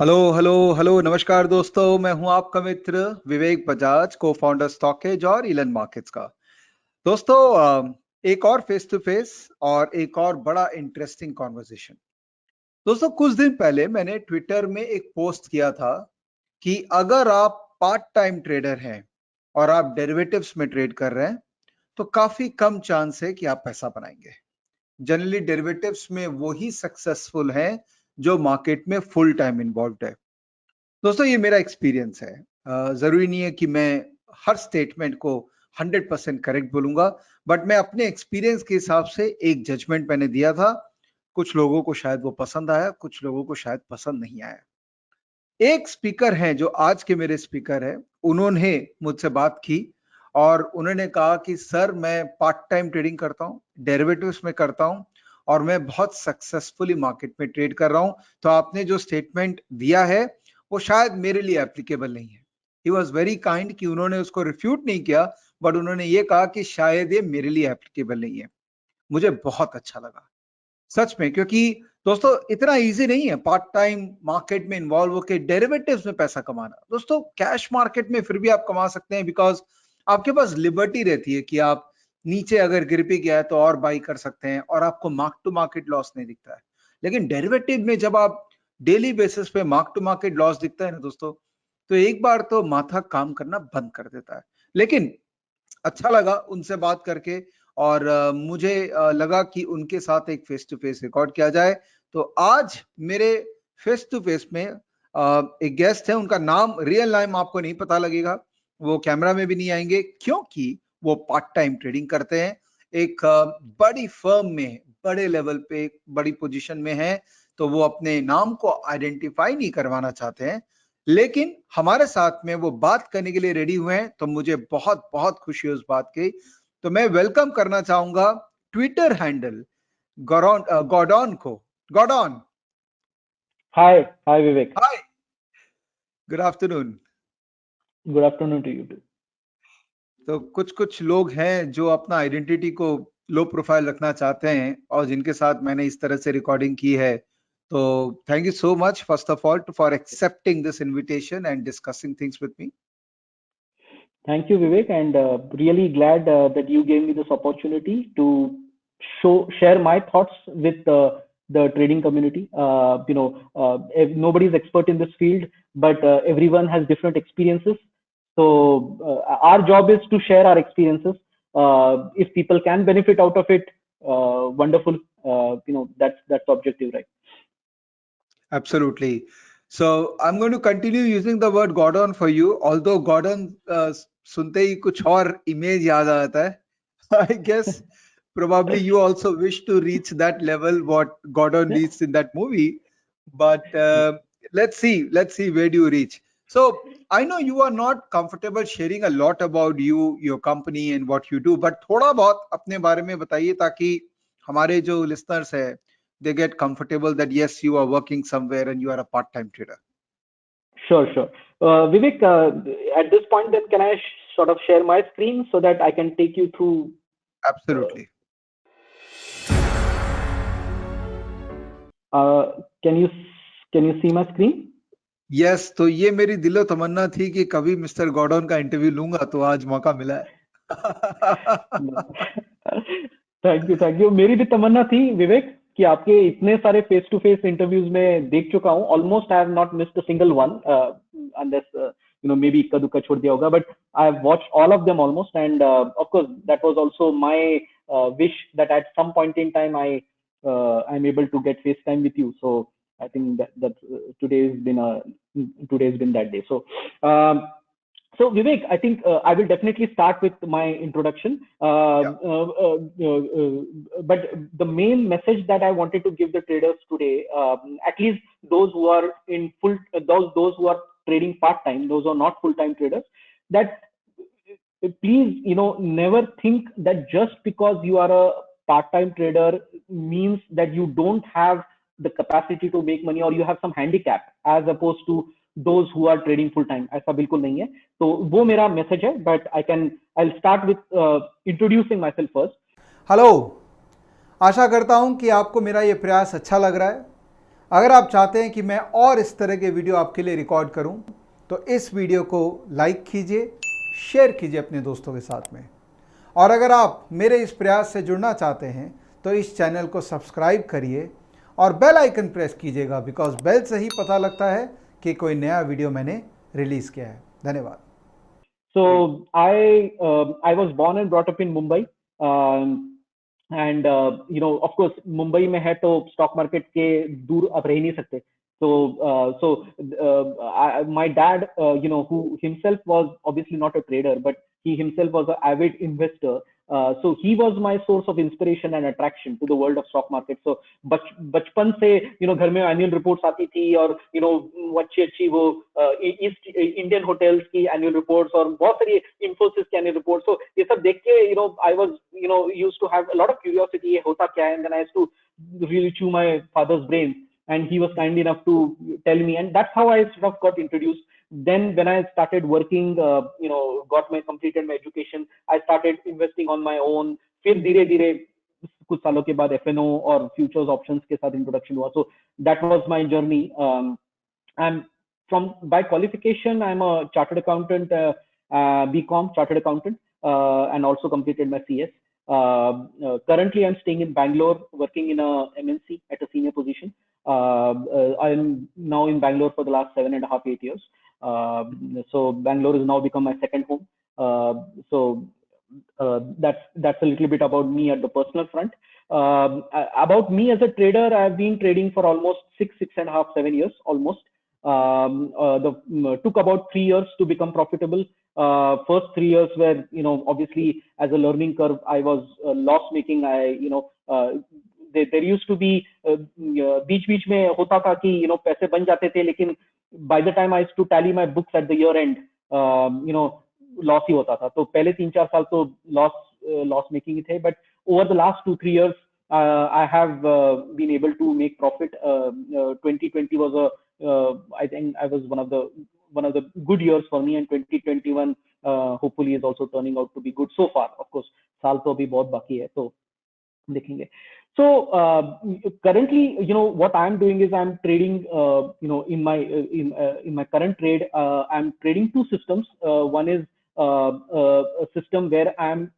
Hello hello hello नमस्कार दोस्तों, मैं हूं आपका मित्र विवेक बजाज, को फाउंडर स्टॉकेज और इलन मार्केट्स का। दोस्तों, एक और फेस टू फेस और एक और बड़ा इंटरेस्टिंग कॉन्वर्सेशन। दोस्तों, कुछ दिन पहले मैंने ट्विटर में एक पोस्ट किया था कि अगर आप पार्ट टाइम ट्रेडर हैं और आप डेरिवेटिव्स में ट्रेड कर रहे हैं तो काफी कम चांस है कि आप पैसा बनाएंगे। जनरली डेरिवेटिव्स में वो ही सक्सेसफुल हैं जो मार्केट में फुल टाइम इन्वॉल्व है। दोस्तों, ये मेरा एक्सपीरियंस है। जरूरी नहीं है कि मैं हर स्टेटमेंट को 100% करेक्ट बोलूंगा, बट मैं अपने एक्सपीरियंस के हिसाब से एक जजमेंट मैंने दिया था। कुछ लोगों को शायद वो पसंद आया, कुछ लोगों को शायद पसंद नहीं आया। एक स्पीकर हैं जो आज के मेरे स्पीकर हैं, उन्होंने मुझसे बात की और उन्होंने कहा कि सर, मैं पार्ट टाइम ट्रेडिंग करता हूँ, डेरिवेटिव्स में करता हूँ और मैं बहुत सक्सेसफुली मार्केट में ट्रेड कर रहा हूँ। तो आपने जो स्टेटमेंट दिया है वो शायद मेरे लिए एप्लीकेबल नहीं है। ही वॉज वेरी काइंड कि उन्होंने उसको रिफ्यूट नहीं किया, बट उन्होंने ये कहा कि शायद ये मेरे लिए एप्लीकेबल नहीं है। मुझे बहुत अच्छा लगा, सच में, क्योंकि दोस्तों इतना इजी नहीं है पार्ट टाइम मार्केट में इन्वॉल्व होकर डेरिवेटिव्स में पैसा कमाना। दोस्तों, कैश मार्केट में फिर भी आप कमा सकते हैं, बिकॉज आपके पास लिबर्टी रहती है कि आप नीचे अगर गिर भी गया है तो और बाई कर सकते हैं और आपको मार्क टू मार्केट लॉस नहीं दिखता है। लेकिन डेरिवेटिव में जब आप डेली बेसिस पे मार्क टू मार्केट लॉस दिखता है ना दोस्तों, तो एक बार तो माथा काम करना बंद कर देता है। लेकिन अच्छा लगा उनसे बात करके और मुझे लगा कि उनके साथ एक टू फेस रिकॉर्ड किया जाए। तो आज मेरे फेस टू फेस में एक गेस्ट है। उनका नाम, रियल नेम आपको नहीं पता लगेगा, वो कैमरा में भी नहीं आएंगे क्योंकि वो पार्ट टाइम ट्रेडिंग करते हैं। एक बड़ी फर्म में, बड़े लेवल पे, बड़ी पोजीशन में है, तो वो अपने नाम को आइडेंटिफाई नहीं करवाना चाहते हैं। लेकिन हमारे साथ में वो बात करने के लिए रेडी हुए हैं, तो मुझे बहुत बहुत खुशी है उस बात की। तो मैं वेलकम करना चाहूंगा ट्विटर हैंडल गॉडॉन को। गॉडॉन, Hi, Vivek. Hi, good afternoon. Good afternoon to you too. तो कुछ कुछ लोग हैं जो अपना आइडेंटिटी को लो प्रोफाइल रखना चाहते हैं और जिनके साथ मैंने इस तरह से रिकॉर्डिंग की है। तो thank you so much first of all for accepting this invitation and discussing things with me. Thank you, Vivek, and really glad that you gave me this opportunity to share my thoughts with the trading community. Nobody is expert in this field, but everyone has different experiences. So our job is to share our experiences. If people can benefit out of it, wonderful. That's the objective, right? Absolutely. So I'm going to continue using the word Gordon for you, although Gordon सुनते ही कुछ और image याद आ जाता है। I guess probably you also wish to reach that level what Gordon reached in that movie, but let's see where do you reach. So I know you are not comfortable sharing a lot about you, your company and what you do, but थोड़ा बहुत अपने बारे में बताइए ताकि हमारे जो listeners है they get comfortable that yes, you are working somewhere and you are a part-time trader. Sure, sure. Vivek, at this point, then can I sort of share my screen so that I can take you through? Uh, Absolutely. uh, can you can you see my screen? Yes, तो ये मेरी दिलो तमन्ना थी कि कभी mister Gordon का interview लूंगा, तो आज मौका मिला है। Thank you. मेरी भी तमन्ना थी, विवेक, कि आपके इतने सारे फेस टू फेस इंटरव्यूज में देख चुका हूँ। Almost I have not missed a single one, unless may be इक्का दुक्का छोड़ दिया होगा, but I have watched all of them almost, end of course that was also my wish that at some point in time I'm able to get face time with you. So I think that today has been that day. Um, so Vivek, I think I will definitely start with my introduction. Yeah. But the main message that I wanted to give the traders today, at least those who are in full, those who are trading part time, those who are not full time traders, that please, never think that just because you are a part time trader means that you don't have the capacity to make money, or you have some handicap as opposed to those who are trading full time. ऐसा बिल्कुल नहीं है। तो वो मेरा message है, but I'll start with introducing myself first. Hello, आशा करता हूं कि आपको मेरा ये प्रयास अच्छा लग रहा है। अगर आप चाहते हैं कि मैं और इस तरह के वीडियो आपके लिए रिकॉर्ड करूं, तो इस वीडियो को लाइक कीजिए, शेयर कीजिए अपने दोस्तों के साथ में। और अगर आप मेरे इस प्रयास से जुड़ना चाहते हैं तो इस चैनल को सब्सक्राइब करिए और बेल आइकन प्रेस कीजिएगा, बिकॉज बेल से ही पता लगता है कि कोई नया वीडियो मैंने रिलीज किया है। धन्यवाद। So I was born and brought up in Mumbai, and of course Mumbai में है तो stock market के दूर आप रह ही नहीं सकते. My dad, who himself was obviously not a trader, but he himself was an avid investor. So he was my source of inspiration and attraction to the world of stock market. So बचपन से घर में annual reports आती थी, और अच्छी अच्छी वो ईस्ट इंडियन होटल्स की एनुअल रिपोर्ट्स और बहुत सारी इंफोसिस की एनुअल रिपोर्ट्स, तो ये सब देख के I was used to have a lot of curiosity, ये होता क्या है, and then I used to really chew my father's brains, and he was kind enough to tell me, and that's how I sort of got introduced. Then when I started working, completed my education, I started investing on my own. फिर धीरे धीरे कुछ सालों के बाद FNO और futures options के साथ इंट्रोडक्शन हुआ. So that was my journey. I'm by qualification, I'm a chartered accountant, BCom chartered accountant, and also completed my CS. Currently, I'm staying in Bangalore, working in a MNC at a senior position. I'm now in Bangalore for the last 7.5, 8 years. So Bangalore has now become my second home. That's a little bit about me at the personal front. About me as a trader, I've been trading for almost 6.5, 7 years almost. Took about 3 years to become profitable. First 3 years were, obviously as a learning curve, I was loss making. There used to be बीच में होता था कि पैसे बन जाते थे, लेकिन by the time I used to tally my books at the year end, loss ही होता था. तो पहले 3-4 साल तो लॉस मेकिंग ही थे, but over the last 2-3 years I have been able to make profit. 2020 was I think I was one of the good years for me, and 2021 hopefully is also turning out to be good so far. Of course साल तो अभी बहुत बाकी है, तो देखेंगे. So currently, what I'm doing is I'm trading. In my current trade, I'm trading two systems. One is a system where I'm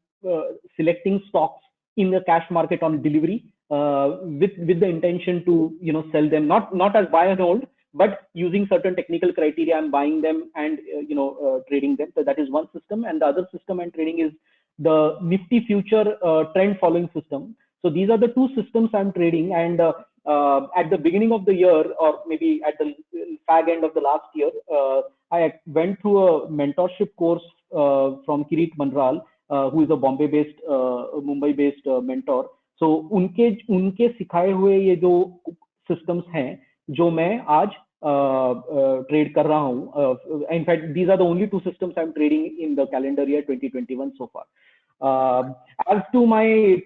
selecting stocks in the cash market on delivery, with the intention to sell them, not as buy and hold, but using certain technical criteria, I'm buying them and trading them. So that is one system, and the other system I'm trading is the Nifty future trend following system. So these are the two systems I'm trading, and at the beginning of the year, or maybe at the fag end of the last year, I went through a mentorship course from Kirit Manral, who is a Bombay-based, Mumbai-based mentor. So उनके सिखाए हुए ये जो systems हैं, जो मैं आज trade कर रहा हूँ. In fact, these are the only two systems I'm trading in the calendar year 2021 so far. As to my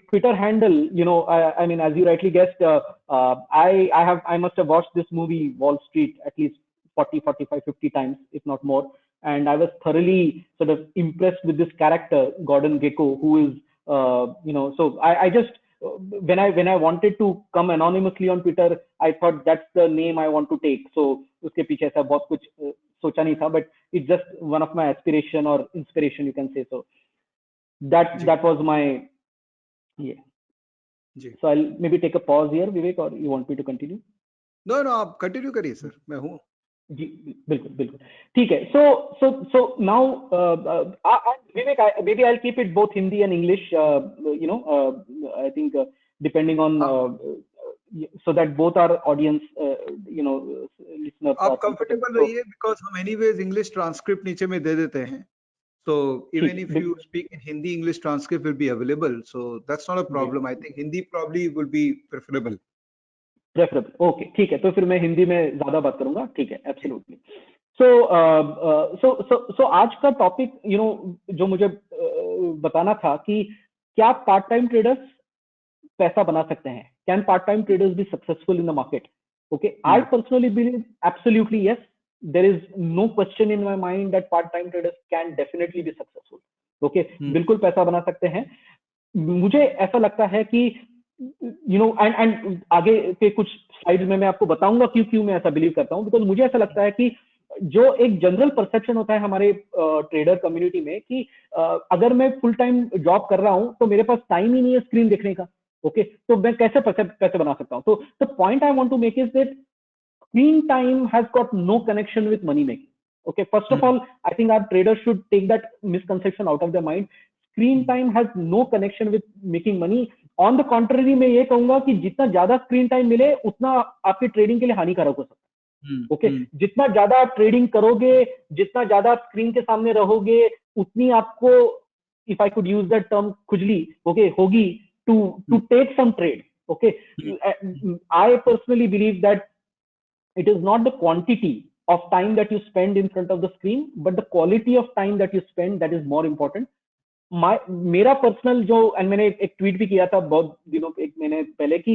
Twitter handle, I mean, as you rightly guessed, I must have watched this movie Wall Street at least 40, 45, 50 times, if not more. And I was thoroughly sort of impressed with this character, Gordon Gekko, who is, so I just, when I wanted to come anonymously on Twitter, I thought that's the name I want to take. So उसके पीछे ऐसा बहुत कुछ सोचा नहीं था, but it's just one of my aspiration or inspiration, you can say so. That was my, yeah. So I'll maybe take a pause here, Vivek, or you want me to continue? No, आप continue करिए sir, मैं हूँ. जी बिल्कुल ठीक है. So now Vivek, maybe I'll keep it both Hindi and English, I think depending on so that both our audience listeners आप comfortable रहिए, because हम एनीवेज इंग्लिश ट्रांसक्रिप्ट नीचे में दे देते हैं. So even if you speak in Hindi, English transcript will be available. So that's not a problem. I think Hindi probably will be preferable. Okay, ठीक है. तो फिर मैं हिंदी में ज्यादा बात करूंगा. ठीक है, absolutely. So आज का टॉपिक जो मुझे बताना था कि क्या पार्ट टाइम ट्रेडर्स पैसा बना सकते हैं? Can part time traders be successful in the market? Okay, I personally believe absolutely yes. There is no question in my mind that part time traders can definitely be successful. Okay, बिल्कुल पैसा बना सकते हैं. मुझे ऐसा लगता है कि एंड आगे के कुछ स्लाइड्स में मैं आपको बताऊंगा क्यों मैं ऐसा बिलीव करता हूँ, बिकॉज मुझे ऐसा लगता है कि जो एक जनरल परसेप्शन होता है हमारे ट्रेडर कम्युनिटी में कि अगर मैं फुल टाइम जॉब कर रहा हूं तो मेरे पास टाइम ही नहीं है स्क्रीन देखने का। ओके, तो मैं कैसे पैसे बना सकता हूं? तो the point I want to make is that screen time has got no connection with money making. Okay, first of all, I think our traders should take that misconception out of their mind. Screen time has no connection with making money. On the contrary, मैं ये कहूंगा कि जितना ज्यादा screen time मिले उतना आपकी trading के लिए हानिकारक हो सकता है। ओके, जितना ज्यादा आप ट्रेडिंग करोगे, जितना ज्यादा आप स्क्रीन के सामने रहोगे, उतनी आपको, if I could use that term, खुजली ओके होगी to take some trade. Okay, I personally believe that it is not the quantity of time that you spend in front of the screen, but the quality of time that you spend, that is more important. मेरा personal जो, and मैंने एक tweet भी किया था बहुत दिनों, एक महीने पहले, कि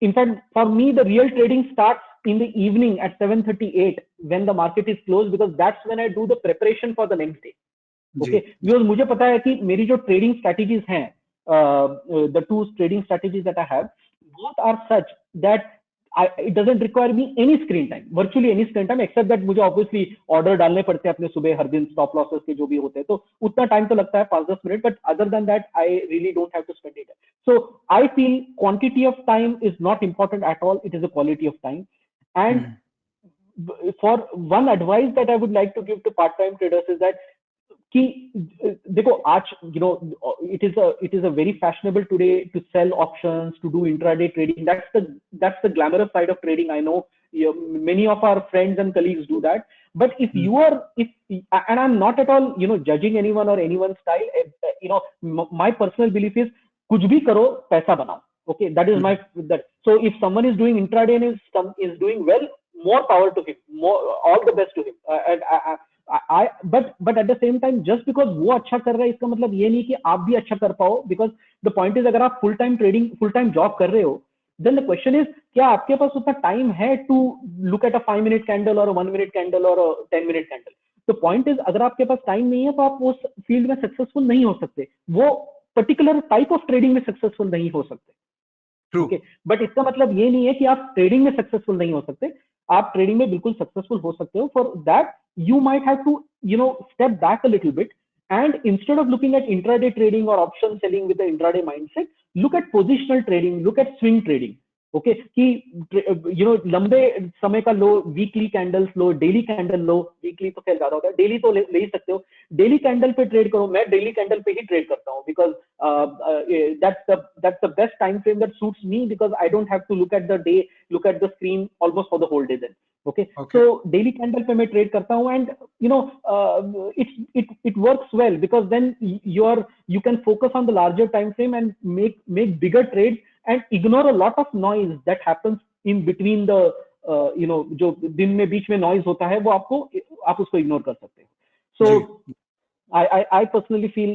in fact for me the real trading starts in the evening at 7:38 when the market is close, because that's when I do the preparation for the next day. Okay, because मुझे पता है कि मेरी जो ट्रेडिंग स्ट्रेटजीज हैं, the two trading strategies that I have, both are such that it doesn't require me any screen time, virtually any screen time, except that मुझे obviously order डालने पड़ते हैं अपने सुबह हर दिन, स्टॉप लॉसेस के जो भी होते हैं, तो उतना टाइम तो लगता है 5-10 minute, but other than that I really don't have to spend it. So I feel quantity of time is not important at all, it is the quality of time. And for one advice that I would like to give to part-time traders is that कि देखो आज it is a very fashionable today to sell options, to do intraday trading. That's the glamorous side of trading. I know many of our friends and colleagues do that, but if you are, and I'm not at all judging anyone or anyone's style, my personal belief is कुछ भी करो पैसा बनाओ। Okay, that is that. So if someone is doing intraday and is doing well, more power to him, all the best to him. But at the same time, just because वो अच्छा कर रहा है इसका मतलब ये नहीं कि आप भी अच्छा कर पाओ, because the point is अगर आप full time job कर रहे हो, then the question is क्या आपके पास उतना टाइम है to look at a 5-minute candle or a 1-minute candle or a 10-minute candle? The point is अगर आपके पास टाइम नहीं है तो आप उस फील्ड में सक्सेसफुल नहीं हो सकते, वो पर्टिकुलर टाइप ऑफ ट्रेडिंग में सक्सेसफुल नहीं हो सकते। ओके, बट इसका मतलब ये नहीं है कि आप ट्रेडिंग में सक्सेसफुल नहीं हो सकते, आप ट्रेडिंग में बिल्कुल सक्सेसफुल हो सकते हो। For that you might have to step back a little bit, and instead of looking at intraday trading or option selling with the intraday mindset, look at positional trading, look at swing trading। Okay, कि लंबे समय का लो, weekly candles लो, daily candle लो, weekly तो खैर ज्यादा होता है, daily तो ले ही सकते हो, डेली कैंडल पे ट्रेड करो। मैं डेली कैंडल पे ही ट्रेड करता हूँ, because that's the best time frame that suits me, because I don't have to look at the day, look at the screen almost for the whole day then। Okay, so daily candle पे मैं trade करता हूँ, and it works well, because then you can focus on the larger time frame and make bigger trades and ignore a lot of noise that happens in between the जो दिन में बीच में noise होता है वो आप उसको इग्नोर कर सकते हो। सो I personally feel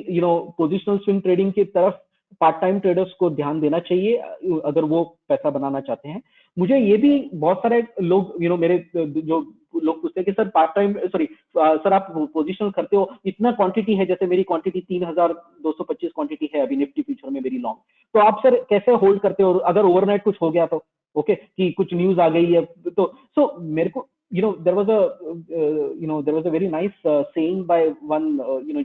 positional swing trading की तरफ पार्ट टाइम ट्रेडर्स को ध्यान देना चाहिए अगर वो पैसा बनाना चाहते हैं। मुझे ये भी बहुत सारे लोग मेरे जो लोग पूछते हैं कि सर पार्ट टाइम सर आप पोजिशनल करते हो, इतना क्वांटिटी है, जैसे मेरी क्वांटिटी 3225 क्वांटिटी है अभी निफ्टी फ्यूचर में मेरी लॉन्ग, तो आप सर कैसे होल्ड करते हो अगर ओवरनाइट कुछ हो गया तो? ओके, कि कुछ न्यूज आ गई है तो मेरे को there was a very nice saying by one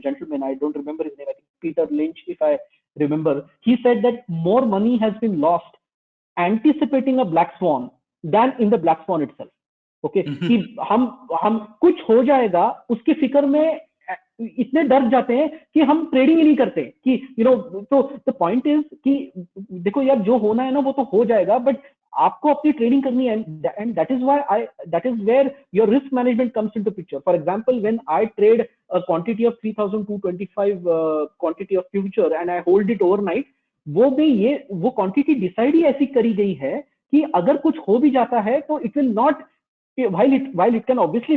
gentleman, I don't remember his name, I think Peter Lynch if I remember. He said that more money has been lost anticipating a black swan than in the black swan itself। Okay, कि हम कुछ हो जाएगा उसकी फिक्र में इतने डर जाते हैं कि हम ट्रेडिंग ही नहीं करते कि तो द पॉइंट इज कि देखो यार जो होना है ना वो तो हो जाएगा, बट आपको अपनी ट्रेडिंग करनी है, and that is where your risk management comes into picture। For example, when I trade a quantity of 3225 quantity of future and I hold it overnight, वो क्वांटिटी डिसाइड ही ऐसी करी गई है कि अगर कुछ हो भी जाता है तो it will not, while it can obviously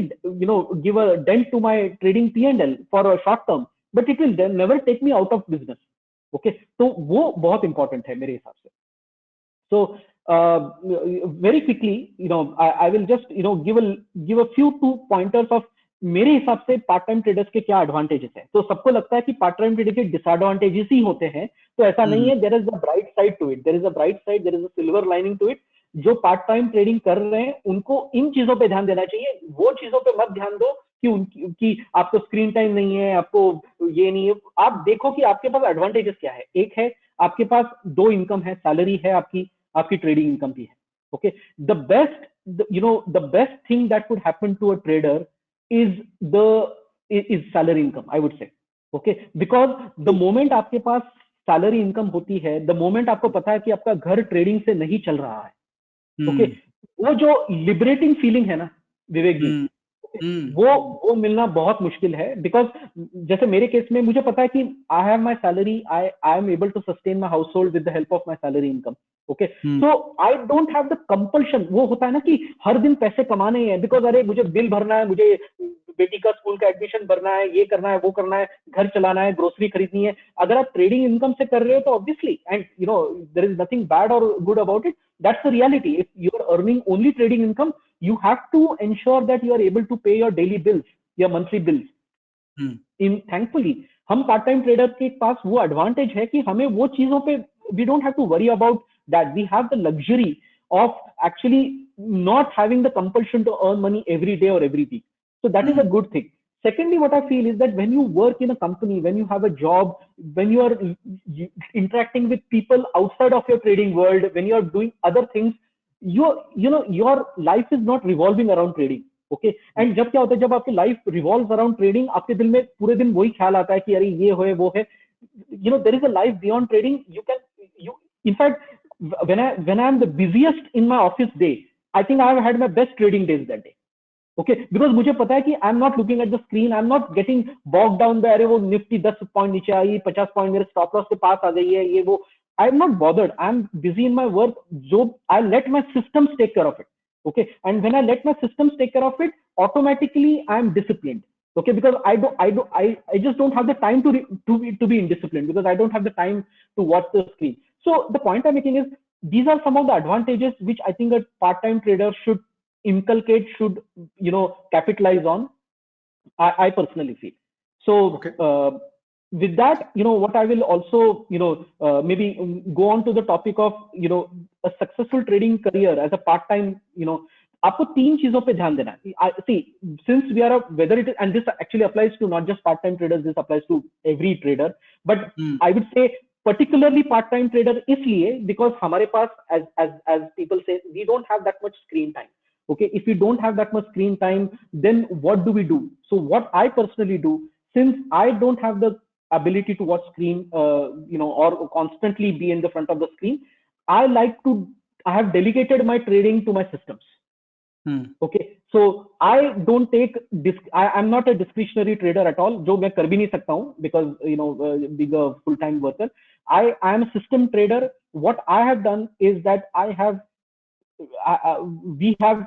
give a dent to my trading P&L for a short term, but it will never take me out of business। okay, तो वो बहुत इंपॉर्टेंट है मेरे हिसाब से। So very quickly I will just give a few 2 pointers of मेरे हिसाब से पार्ट टाइम ट्रेडर्स के क्या एडवांटेजेस है, तो सबको लगता है कि पार्ट टाइम ट्रेडर के डिसएडवांटेजेस ही होते हैं, तो ऐसा नहीं है, there is a bright side to it, there is a bright side, there is a silver lining to it. जो पार्ट टाइम ट्रेडिंग कर रहे हैं उनको इन चीजों पे ध्यान देना चाहिए, वो चीजों पे मत ध्यान दो कि उनकी कि आपको स्क्रीन टाइम नहीं है, आपको ये नहीं है। आप देखो कि आपके पास एडवांटेजेस क्या है। एक है आपके पास दो इनकम है, सैलरी है आपकी, आपकी ट्रेडिंग इनकम भी है। Okay, the best, the best thing that could happen to a trader is the is salary income, I would say. Okay, because the moment आपके पास सैलरी इनकम होती है, द मोमेंट आपको पता है कि आपका घर ट्रेडिंग से नहीं चल रहा है, ओके, वो जो लिबरेटिंग फीलिंग है ना विवेक जी, वो वो मिलना बहुत मुश्किल है। बिकॉज जैसे मेरे केस में मुझे पता है कि I have my salary, I am able to sustain my household with the help of my salary income. Okay, so I don't have the compulsion. वो होता है ना कि हर दिन पैसे कमाने हैं, बिकॉज अरे मुझे बिल भरना है, मुझे बेटी का स्कूल का एडमिशन भरना है, ये करना है, वो करना है, घर चलाना है, ग्रोसरी खरीदनी है। अगर आप ट्रेडिंग इनकम से कर रहे हो तो obviously, and you know there is nothing bad और good about it, that's the reality. If you are earning only trading income, you have to ensure that you are able to pay your daily bills, your monthly bills। in thankfully हम part time trader के पास वो advantage है कि हमें वो चीजों पे we don't have to worry about that, we have the luxury of actually not having the compulsion to earn money every day or every week, so that is a good thing। Secondly, what I feel is that when you work in a company, when you have a job, when you are interacting with people outside of your trading world, when you are doing other things, your life is not revolving around trading। Okay, and जब क्या होता है, जब आपकी life revolve around trading, आपके दिल में पूरे दिन वही ख्याल आता है कि अरे ये है वो है, there is a life beyond trading. You in fact when I am the busiest in my office day, I think I have had my best trading days that day। Okay, because मुझे पता है कि I am not looking at the screen, I am not getting bog down the, अरे वो Nifty 10 point नीचे आई, 50 point मेरे stop loss के पास आ गई है, ये वो, I am not bothered, I am busy in my work. जो I let my systems take care of it. okay, and when I let my systems take care of it, automatically I am disciplined। okay, because I just don't have the time to be indisciplined, because I don't have the time to watch the screen। So the point I'm making is these are some of the advantages which I think a part-time trader should inculcate, should capitalize on, I personally feel so। Okay. With that, what I will also maybe go on to the topic of a successful trading career as a part time। आपको तीन चीजों पे ध्यान देना है। See, since we are whether it is, and this actually applies to not just part time traders, this applies to every trader, but I would say particularly part time trader इसलिए because हमारे पास as people say, we don't have that much screen time। okay, if we don't have that much screen time, then what do we do? So what I personally do, since I don't have the ability to watch screen or constantly be in the front of the screen, I have delegated my trading to my systems। okay, so I don't take I'm not a discretionary trader at all, जो मैं कर भी नहीं सकता हूँ, because being a full time worker, I am a system trader। what I have done is that we have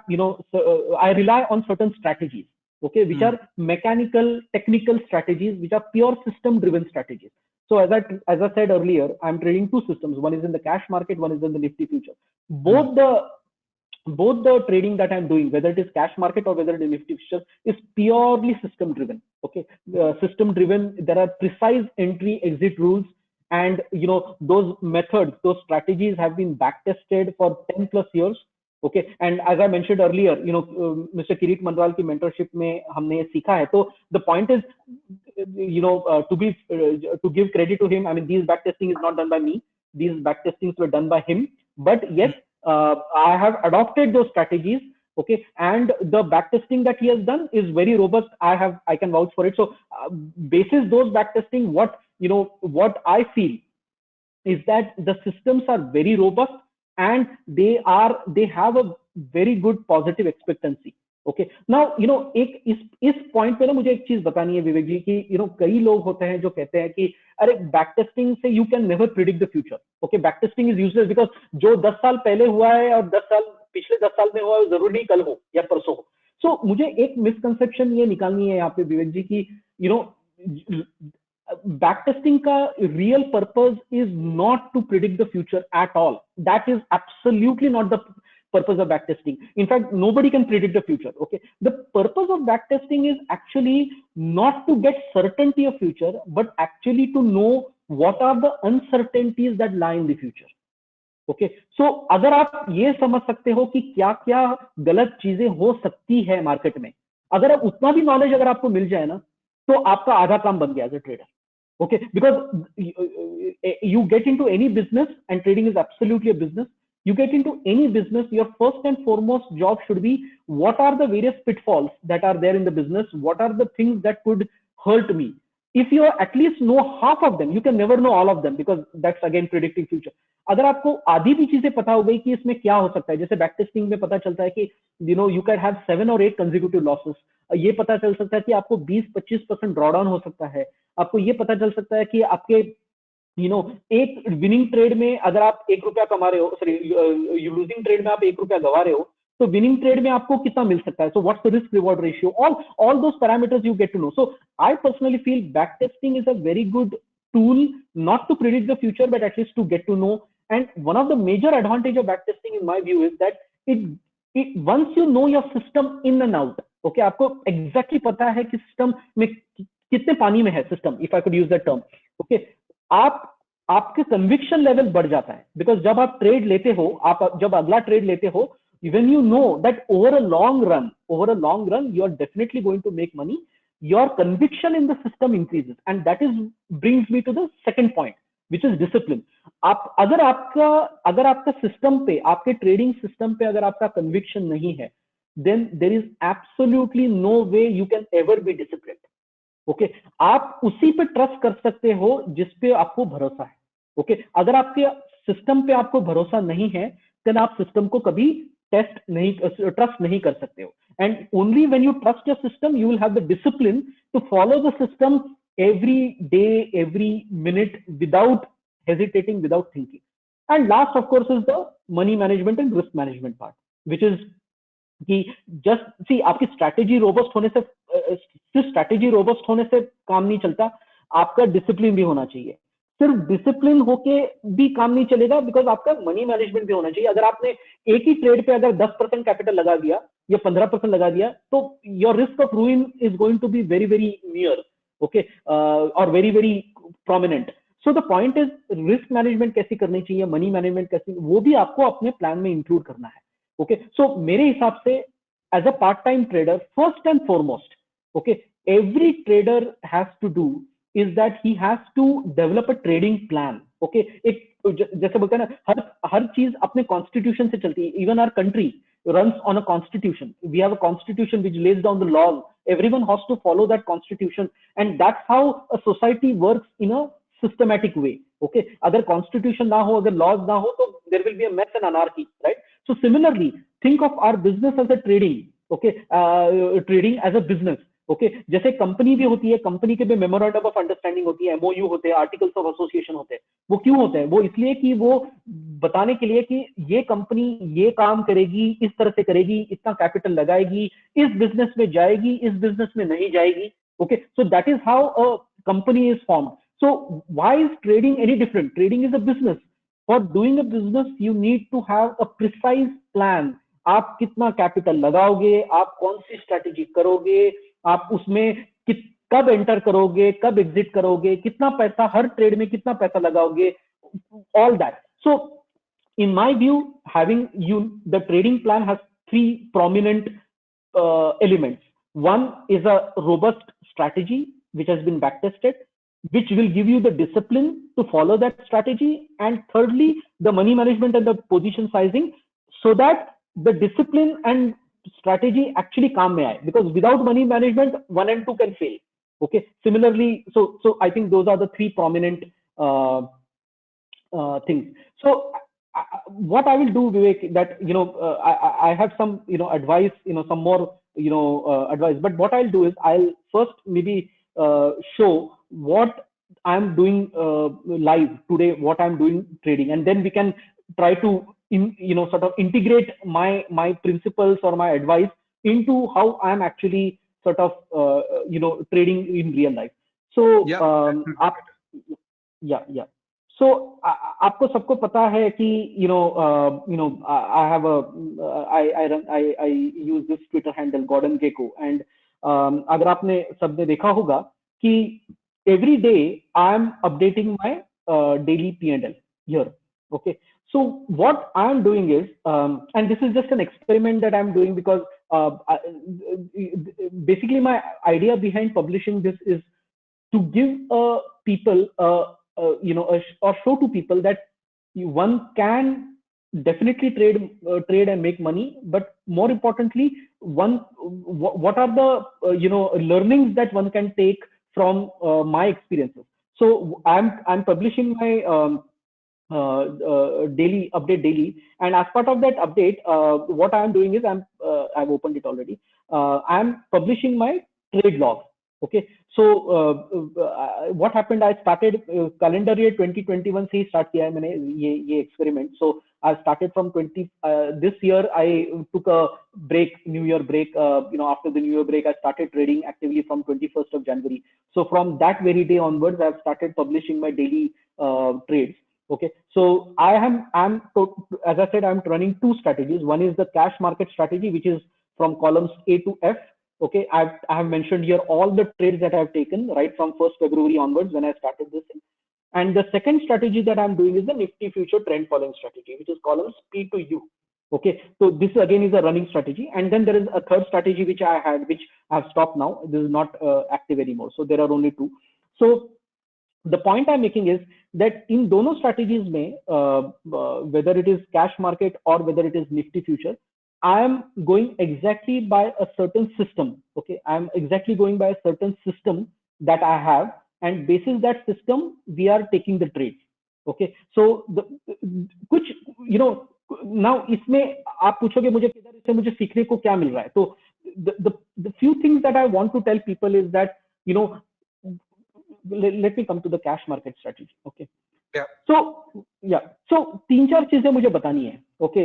I rely on certain strategies, okay, which are mechanical technical strategies, which are pure system driven strategies। so as I said earlier, I'm trading two systems, one is in the cash market, one is in the Nifty future। both the trading that I'm doing, whether it is cash market or whether it is Nifty future, is purely system driven। okay, system driven, there are precise entry exit rules, and those methods, those strategies have been back tested for 10 plus years। okay, and as I mentioned earlier, Mr. Kirit Manral की mentorship में हमने ये सीखा है। तो the point is to give credit to him, I mean these back testing is not done by me, these back testings were done by him, but yes, I have adopted those strategies। okay, and the back testing that he has done is very robust, I can vouch for it। so basis those back testing, what I feel is that the systems are very robust, and they have a very good positive expectancy। okay, now एक इस point पे ना मुझे एक चीज बतानी है विवेक जी कि कई लोग होते हैं जो कहते हैं कि अरे बैक टेस्टिंग से you can never predict the future. Okay, back testing is useless, because जो 10 साल पहले हुआ है और 10 साल पिछले 10 साल में हुआ है, जरूरी नहीं कल हो या परसों हो। सो मुझे एक मिसकंसेप्शन ये निकालनी है यहाँ पे विवेक जी की backtesting ka real purpose is not to predict the future at all। that is absolutely not the purpose of backtesting. In fact, nobody can predict the future. Okay, the purpose of backtesting is actually not to get certainty of future, but actually to know what are the uncertainties that lie in the future. Okay so अगर आप ये समझ सकते हो कि क्या क्या गलत चीजें हो सकती है मार्केट में, अगर आप उतना भी नॉलेज अगर आपको मिल जाए ना, तो आपका आधा काम बन गया as a trader. Okay, because you get into any business, and trading is absolutely a business. You get into any business, your first and foremost job should be what are the various pitfalls that are there in the business, what are the things that could hurt me. If you at least know half of them, you can never know all of them, because that's again predicting future. अगर आपको आधी भी चीजें पता हो गई कि इसमें क्या हो सकता है, जैसे बैक टेस्टिंग में पता चलता है कि you can have 7 or 8 consecutive losses, ये पता चल सकता है कि आपको 20-25% ड्रॉडाउन हो सकता है, आपको ये पता चल सकता है कि आपके एक विनिंग ट्रेड में अगर आप 1 रुपया कमा रहे हो, सॉरी लूजिंग ट्रेड में आप 1 रुपया गवा रहे हो, तो विनिंग ट्रेड में आपको कितना मिल सकता है. So what's the risk reward ratio, all those parameters you get to know. So I personally feel back testing is a very good tool, not to predict the future, but at least to get to know. And one of the major advantage of backtesting in my view is that it once you know your system in and out, okay, आपको exactly पता है कि system में कितने पानी में है system, if I could use that term, okay, आपके conviction level बढ़ जाता है, because जब आप trade लेते हो, आप जब अगला trade लेते हो, when you know that over a long run you are definitely going to make money, your conviction in the system increases. And that is brings me to the second point, which is discipline. आप अगर आपका system पे, आपके trading system पे अगर आपका conviction नहीं है, then there is absolutely no way you can ever be disciplined. Okay आप उसी पे ट्रस्ट कर सकते हो जिस पे आपको भरोसा है. ओके अगर आपके सिस्टम पे आपको भरोसा नहीं है, then आप सिस्टम को कभी ट्रस्ट नहीं कर सकते हो. And only when you trust your system, you will have the discipline to follow the system every day, every minute, without hesitating, without thinking. And last, of course, is the money management and risk management part, which is कि just see आपकी strategy robust होने से, सिर्फ strategy robust होने से काम नहीं चलता, आपका डिसिप्लिन भी होना चाहिए. सिर्फ डिसिप्लिन होके भी काम नहीं चलेगा, बिकॉज आपका मनी मैनेजमेंट भी होना चाहिए. अगर आपने एक ही ट्रेड पे अगर 10% कैपिटल लगा दिया या 15% लगा दिया, तो your risk of ruin is going to be very very near, okay, और very very prominent. So the point is risk management कैसी करनी चाहिए, मनी मैनेजमेंट कैसी, वो भी आपको अपने प्लान में इंक्लूड करना है. ओके सो मेरे हिसाब से as a part time trader, first and foremost, okay, every trader has to do is that he has to develop a trading plan. Okay, एक जैसे बोलते हैं ना, हर चीज अपने कॉन्स्टिट्यूशन से चलती है. Even our country runs on a constitution. We have a constitution which lays down the laws. Everyone has to follow that constitution, and that's how a society works in a systematic way. Okay, अगर constitution ना हो, अगर laws ना हो, तो there will be a mess and anarchy, right? So similarly, think of our business as a trading. Okay, trading as a business. Okay जैसे company भी होती है, कंपनी के भी मेमोरेंडम ऑफ अंडरस्टैंडिंग होती है, एमओयू होते हैं, आर्टिकल्स ऑफ एसोसिएशन होते हैं. वो क्यों होते हैं? वो इसलिए कि वो बताने के लिए कि ये कंपनी ये काम करेगी, इस तरह से करेगी, इतना कैपिटल लगाएगी, इस बिजनेस में जाएगी, इस बिजनेस में नहीं जाएगी. Okay so that is how a company is formed. So why is trading any different? Trading is a business. For doing a business you need to have a precise plan. आप कितना capital लगाओगे, आप कौन सी strategy करोगे, आप उसमें कब enter करोगे, कब एग्जिट करोगे, कितना पैसा हर ट्रेड में कितना पैसा लगाओगे, all that. So in my view, having you the trading plan has 3 prominent elements. One is a robust strategy which has been backtested, which will give you the discipline to follow that strategy. And thirdly, the money management and the position sizing, so that the discipline and strategy actually काम में आए, because without money management 1 and 2 can fail. Okay, similarly, so I think those are the 3 prominent things. So what I will do, Vivek, that I have some advice, some more advice, but what I'll do is I'll first maybe show what I'm doing live today, what I'm doing trading, and then we can try to sort of integrate my principles or my advice into how I'm actually sort of trading in real life. So yeah. yeah. सो आपको सबको पता है कि I have I use this Twitter handle Gordon Gekko and अगर आपने सबने देखा होगा कि every day I am updating my daily P&L here. Okay. So what I am doing is, and this is just an experiment that I am doing because basically my idea behind publishing this is to give people or show to people that one can definitely trade and make money, but more importantly, what are the learnings that one can take from my experiences. So I'm publishing my daily update daily, and as part of that update, what I'm doing is I've opened it already. I'm publishing my trade log. Okay, so what happened, I started calendar year 2021 से ही start किया है मैंने ये experiment. So I started from this year I took a break, New Year break. After the New Year break I started trading actively from 21st of January. So from that very day onwards I've started publishing my daily trades. Okay, so I'm as I said, I'm running two strategies. One is the cash market strategy, which is from columns A to F. Okay, I have mentioned here all the trades that I have taken right from 1st February onwards when I started this thing. And the second strategy that I'm doing is the Nifty future trend following strategy, which is columns P to U. Okay, so this again is a running strategy, and then there is a third strategy which I had, which I have stopped now. This is not active anymore. So there are only two. So the point I'm making is that in dono strategies mein, whether it is cash market or whether it is Nifty future, I am going exactly by a certain system. Okay, I am exactly going by a certain system that I have, and basis that system we are taking the trades. Okay, so कुछ now इसमें आप पूछोगे मुझे किधर इससे मुझे सीखने को क्या मिल रहा है, तो the few things that I want to tell people is that let me come to the cash market strategy. Okay, Yeah. so तीन चार चीजें मुझे बतानी है. Okay,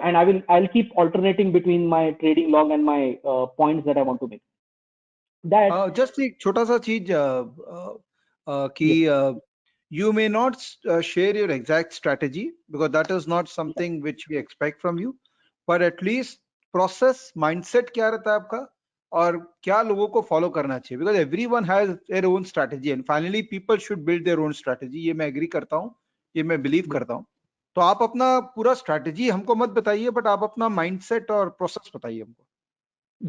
and I'll keep alternating between my trading log and my points that I want to make. That Just एक छोटा सा चीज कि you may not share your exact strategy because that is not something which we expect from you, but at least process mindset क्या रहता है आपका और क्या लोगों को फॉलो करना चाहिए, because everyone has their own strategy and finally people should build their own strategy. ये मैं एग्री करता हूँ, ये मैं बिलीव करता हूँ. तो आप अपना पूरा स्ट्रैटेजी हमको मत बताइए, बट आप अपना माइंडसेट और प्रोसेस बताइए हमको.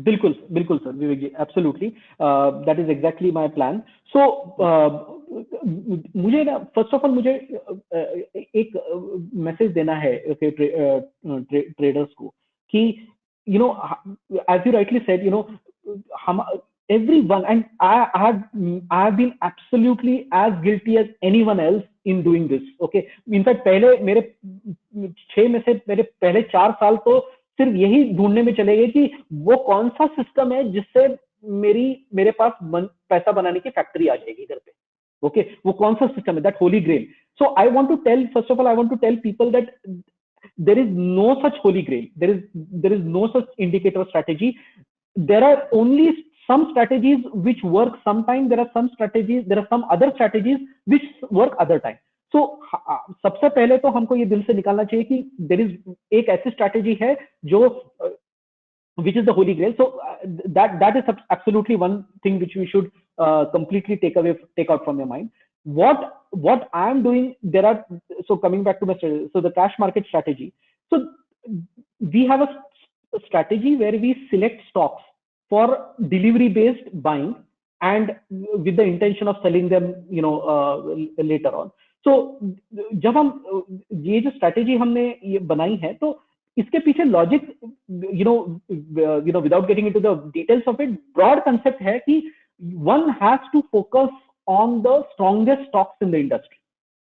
बिल्कुल बिल्कुल sir, Vivek ji, absolutely, that is exactly my plan. So मुझे ना फर्स्ट ऑफ ऑल मुझे एक मैसेज देना है ट्रेडर्स को कि as you rightly said, हम everyone, and I have been absolutely as guilty as anyone else in doing this. Okay, in fact पहले मेरे 6 में से मेरे पहले 4 साल तो सिर्फ यही ढूंढने में चले गए कि वो कौन सा सिस्टम है जिससे मेरे पास पैसा बनाने की फैक्ट्री आ जाएगी घर पे. ओके, वो कौन सा सिस्टम है, that holy grail. So I want to tell, first of all I want to tell people that there is no such holy grail, there is no such indicator strategy. There are only some strategies which work sometime, there are some other strategies which work other time. So सबसे पहले तो हमको ये दिल से निकालना चाहिए कि there is एक ऐसी strategy है जो which is the holy grail. So that is absolutely one thing which we should completely take out from your mind. What I am doing, so coming back to my strategy, so the cash market strategy. So we have a strategy where we select stocks for delivery based buying and with the intention of selling them later on. So जब हम ये जो strategy हमने ये बनाई है, तो इसके पीछे logic without getting into the details of it, broad concept है कि one has to focus on the strongest stocks in the industry.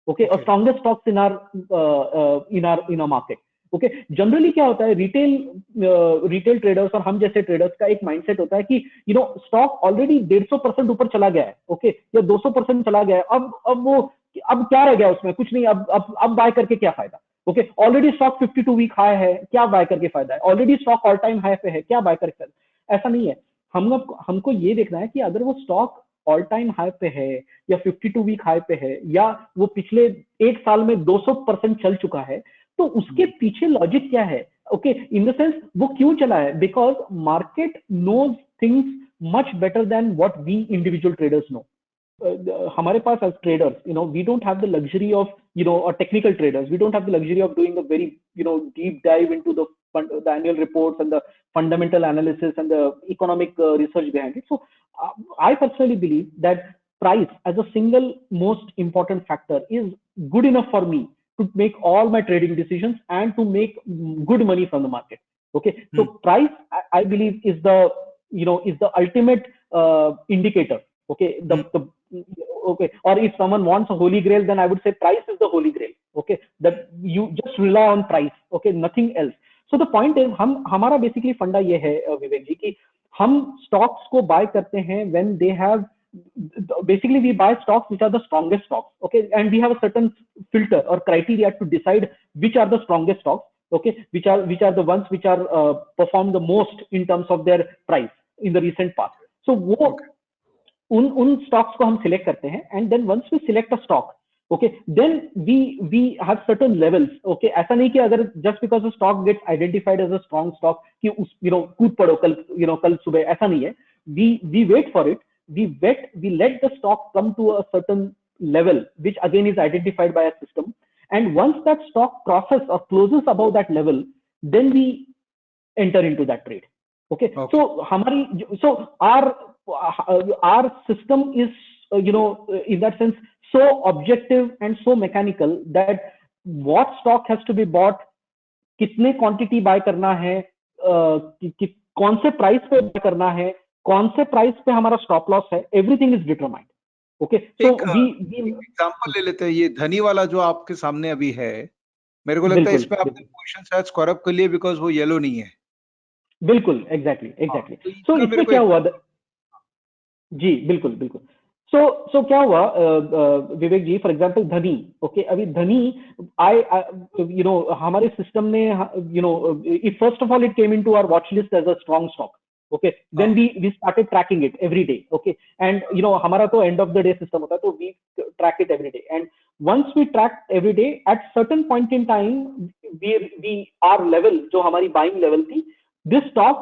Okay, or strongest stocks in our market. Okay, generally क्या होता है, रिटेल ट्रेडर्स और हम जैसे traders का एक माइंडसेट होता है कि स्टॉक ऑलरेडी 150% ऊपर चला गया है, ओके, या 200% चला गया है, अब क्या रह गया उसमें, कुछ नहीं, अब बाय करके क्या फायदा. Okay, already stock 52 week high है, क्या बाय करके फायदा है, already stock all time high पे है, क्या बाय करके फायदा. ऐसा नहीं है. हमको ये देखना है कि अगर वो स्टॉक ऑल टाइम हाई पे है या 52 वीक हाई पे है या वो पिछले एक साल में 200% चल चुका है, तो उसके पीछे लॉजिक क्या है? ओके, इन द सेंस वो क्यों चला है? Because market knows things much better than what we individual traders know. हमारे पास as traders, we don't have the luxury of, or technical traders, we don't have the luxury of doing a very, deep dive into the annual reports and the fundamental analysis and the economic research behind it. So I personally believe that price as a single most important factor is good enough for me to make all my trading decisions and to make good money from the market. Okay, so price, I believe, is the ultimate indicator. Okay, okay, or if someone wants a holy grail, then I would say price is the holy grail. Okay, that you just rely on price. Okay, nothing else. So the point is, हमारा basically फंडा ये है विवेक जी कि हम stocks को buy करते हैं when they have, basically we buy stocks which are the strongest stocks. Okay, and we have a certain filter or criteria to decide which are the strongest stocks. Okay, which are the ones which are perform the most in terms of their price in the recent past. So वो उन stocks को हम select करते हैं, and then once we select a stock, okay, then we have certain levels. Okay, ऐसा नहीं कि अगर just because the stock gets identified as a strong stock कि उस कूद पड़ो कल कल सुबह, ऐसा नहीं है. We wait for it, we let the stock come to a certain level which again is identified by a system, and once that stock crosses or closes above that level, then we enter into that trade. Okay. So our system is in that sense so objective and so mechanical that what stock has to be bought, कितने quantity bye करना है, कौन से price पे bye करना है, कौन से प्राइस पे हमारा स्टॉप लॉस है, everything is determined. Okay, so we example ले लेते हैं, ये धनी वाला जो आपके सामने अभी है, मेरे को लगता है इसमें आपने पोजीशन शायद स्कोर अप कर लिए बिकॉज वो येलो नहीं है. बिल्कुल, एग्जैक्टली. सो इसमें क्या हुआ जी, बिल्कुल. सो क्या हुआ Vivek ji, for example Dhani. Okay, अभी धनी हमारे सिस्टम ने if first of all it came into our watch list as a strong stock. Okay, then we started tracking it every day. Okay, and हमारा तो end of the day system होता है, तो we track it every day. And once we track every day, at certain point in time, our level, जो हमारी buying level थी, this stock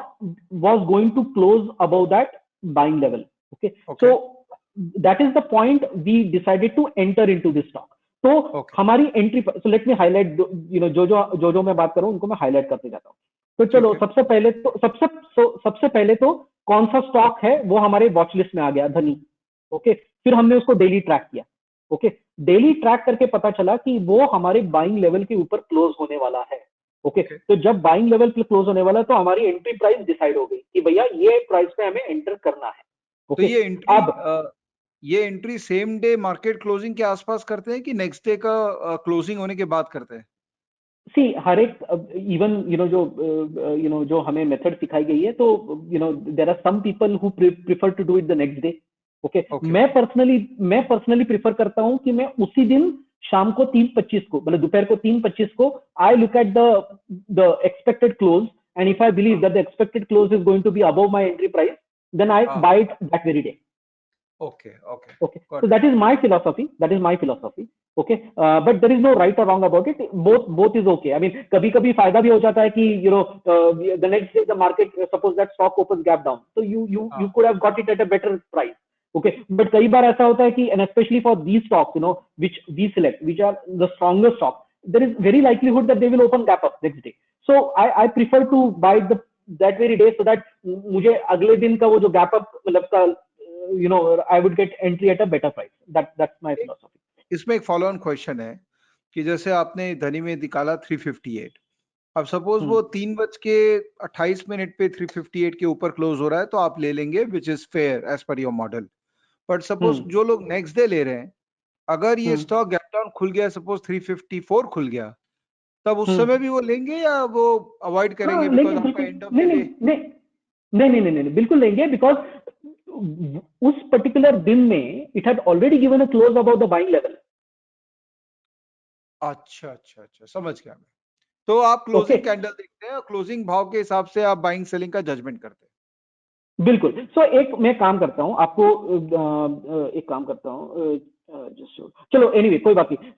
was going to close above that buying level. Okay. So that is the point we decided to enter into this stock. तो हमारी entry, so let me highlight, जो मैं बात करूं उनको मैं हाईलाइट करते जाता हूँ. तो चलो, सबसे पहले तो कौन सा स्टॉक है वो हमारे वॉच लिस्ट में आ गया, धनी. ओके, फिर हमने उसको डेली ट्रैक किया. ओके, डेली ट्रैक करके पता चला कि वो हमारे बाइंग लेवल के ऊपर क्लोज होने वाला है. ओके, तो जब बाइंग लेवल पे क्लोज होने वाला, तो हमारी एंट्री प्राइस डिसाइड हो गई कि भैया ये प्राइस पे हमें एंटर करना है. तो ये entry same day market closing के आसपास करते हैं कि नेक्स्ट डे का क्लोजिंग होने के बाद करते हैं? सी, हर एक इवन जो हमें मेथड सिखाई गई है, तो there are some people who prefer to do it the next day. Okay, मैं पर्सनली प्रेफर करता हूं कि मैं उसी दिन शाम को 3:25 को, मतलब दोपहर को 3:25 को, I look at the expected close, and if I believe that the expected close is going to be above my entry price, then I buy it that very day. Okay. So that is my philosophy. Okay, but there is no right or wrong about it. Both is okay. I mean, कभी फायदा भी हो जाता है कि the next day the market, suppose that stock opens gap down, so you could have got it at a better price. Okay, but कई बार ऐसा होता है कि, and especially for these stocks, which we select, which are the strongest stock, there is very likelihood that they will open gap up next day. So I prefer to buy that very day, so that मुझे अगले दिन का वो जो gap up मतलब I would get entry at a better price. That's my philosophy. इसमें एक follow on question है कि जैसे आपने धनी में निकाला 358, अब सपोज वो 3:28 पे 358 के ऊपर क्लोज हो रहा है, तो आप ले लेंगे, which is fair as per your model. But suppose जो लोग नेक्स्ट डे ले रहे हैं, अगर ये स्टॉक गैप डाउन खुल गया, सपोज 354 खुल गया, तब उस समय भी वो लेंगे या वो अवॉइड करेंगे? बिकॉज आपका एंड ऑफ द डे नहीं, बिल्कुल लेंगे, बिकॉज उस पर्टिकुलर दिन में it had already given a close about the buying level. अच्छा, समझ गया मैं. तो आप क्लोजिंग कैंडल देखते हैं, क्लोजिंग भाव के हिसाब से आप बाइंग सेलिंग का जजमेंट करते हैं? बिल्कुल। सो एक मैं काम करता हूँ आपको, एक काम करता हूँ, चलो एनीवे कोई बात नहीं।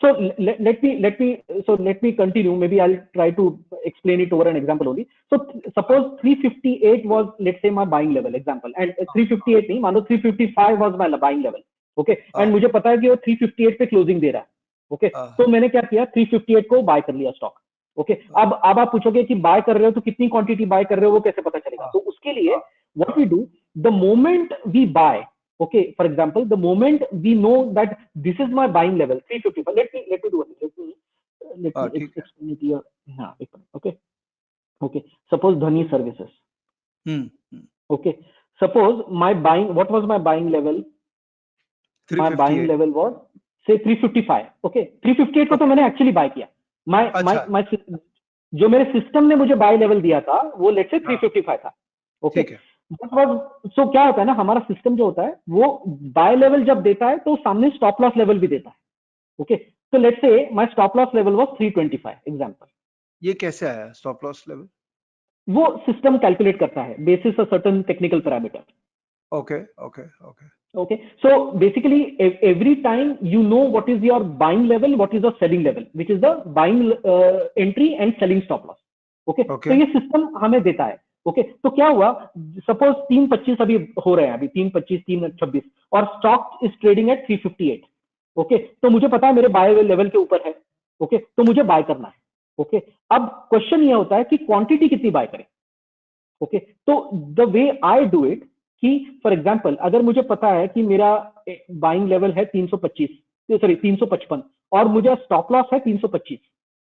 So let me continue, maybe I try to explain it over an example only. So suppose 358 was let's say my buying level example, and 358 नहीं, मान लो 355 was my buying level, okay, and मुझे पता है कि वो 358 पे closing दे रहा है, ओके, तो मैंने क्या किया, 358 को बाय कर लिया स्टॉक, ओके। अब आप पूछोगे कि बाय कर रहे हो तो कितनी क्वांटिटी बाय कर रहे हो, वो कैसे पता चलेगा? तो उसके लिए what we do, the moment we buy, okay, for example, the moment we know that this is my buying level 355, let me do one thing, let me ठीक है। explain it here. हाँ, okay, okay, suppose Dhani services, okay, suppose my buying, what was my buying level? My buying 358। level was say 355, okay, 358 को तो मैंने actually bye किया, my जो मेरे system ने मुझे बाय लेवल दिया था वो लेट से 355 था, ओके। ठीक है। सो क्या होता है ना, हमारा सिस्टम जो होता है वो बाय लेवल जब देता है तो सामने स्टॉप लॉस लेवल भी देता है, ओके। तो let's say my stop loss level was 325 example. ये कैसे आया स्टॉप लॉस लेवल? वो सिस्टम कैलकुलेट करता है basis a certain technical parameter, okay okay okay okay. So basically every time you know what is your buying level, what is the selling level, which is the buying entry and selling stop loss, okay. Okay तो ये system हमें देता है, okay. तो क्या हुआ, suppose 325 अभी हो रहे हैं, अभी 325 326 और stock is trading at 358, okay. तो मुझे पता है मेरे बाय लेवल के ऊपर है, ओके, तो मुझे बाय करना है, ओके। अब क्वेश्चन ये होता है कि क्वांटिटी कितनी बाय करें, ओके। तो the way I do it कि फॉर एग्जांपल अगर मुझे पता है कि मेरा बाइंग लेवल है 325, सॉरी 355, और मुझे स्टॉप लॉस है 325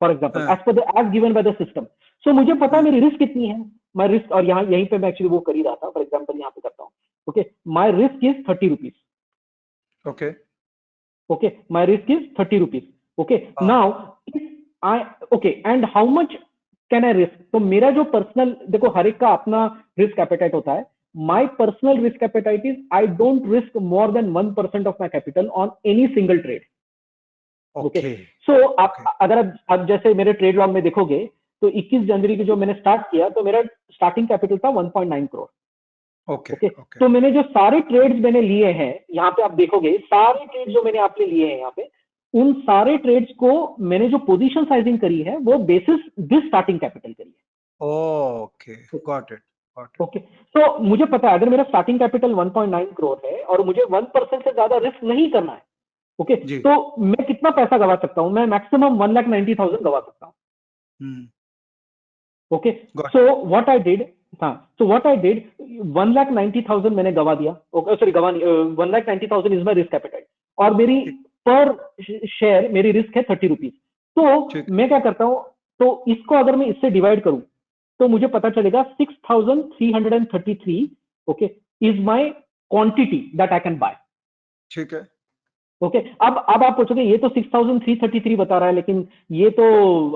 for example, as per the as given by the system. So मुझे पता है मेरी रिस्क कितनी है, माय रिस्क, और यहाँ यहीं पे मैं एक्चुअली वो कर ही रहा था, फॉर एग्जांपल यहाँ पे करता हूँ, okay, my risk is 30 rupees, okay okay, my risk is 30 rupees, okay. Now if I, okay, and how much can I risk? तो मेरा जो पर्सनल, देखो हर एक का अपना रिस्क एपेटाइट होता है, my personal risk appetite is I don't risk more than 1% of my capital on any single trade, okay. Okay So okay आप अगर आप जैसे मेरे ट्रेड लॉग में देखोगे तो 21 जनवरी की जो मैंने स्टार्ट किया तो मेरा स्टार्टिंग कैपिटल था 1.9 करोड़, ओके ओके। ओके तो मैंने जो सारे ट्रेड्स मैंने लिए हैं, यहाँ पे आप देखोगे सारे ट्रेड्स जो मैंने आपने लिए हैं यहाँ पे, उन सारे ट्रेड्स को मैंने जो पोजीशन साइजिंग करी है वो बेसिस दिस स्टार्टिंग कैपिटल करी है, okay got it got it. Okay. तो मुझे पता है अगर मेरा स्टार्टिंग कैपिटल 1.9 करोड़ है और मुझे 1% से ज्यादा रिस्क नहीं करना है, ओके, जी। तो मैं कितना पैसा गवा सकता हूं? मैं मैक्सिमम 1,90,000 गवा सकता हूँ, okay. Got so what I did, हाँ, सो व्हाट आई डिड, 1,90,000 मैंने गवा दिया, ओके, सॉरी गवा नहीं, 1,90,000 इज माई रिस्क एपेटाइट, और मेरी पर शेयर मेरी रिस्क है 30 रुपीज। तो मैं क्या करता हूँ, तो इसको अगर मैं इससे डिवाइड करूं तो मुझे पता चलेगा 6,333, okay, is my quantity that I can buy, ठीक है। ओके। अब आप पूछोगे ये तो 6,333 बता रहा है, लेकिन ये तो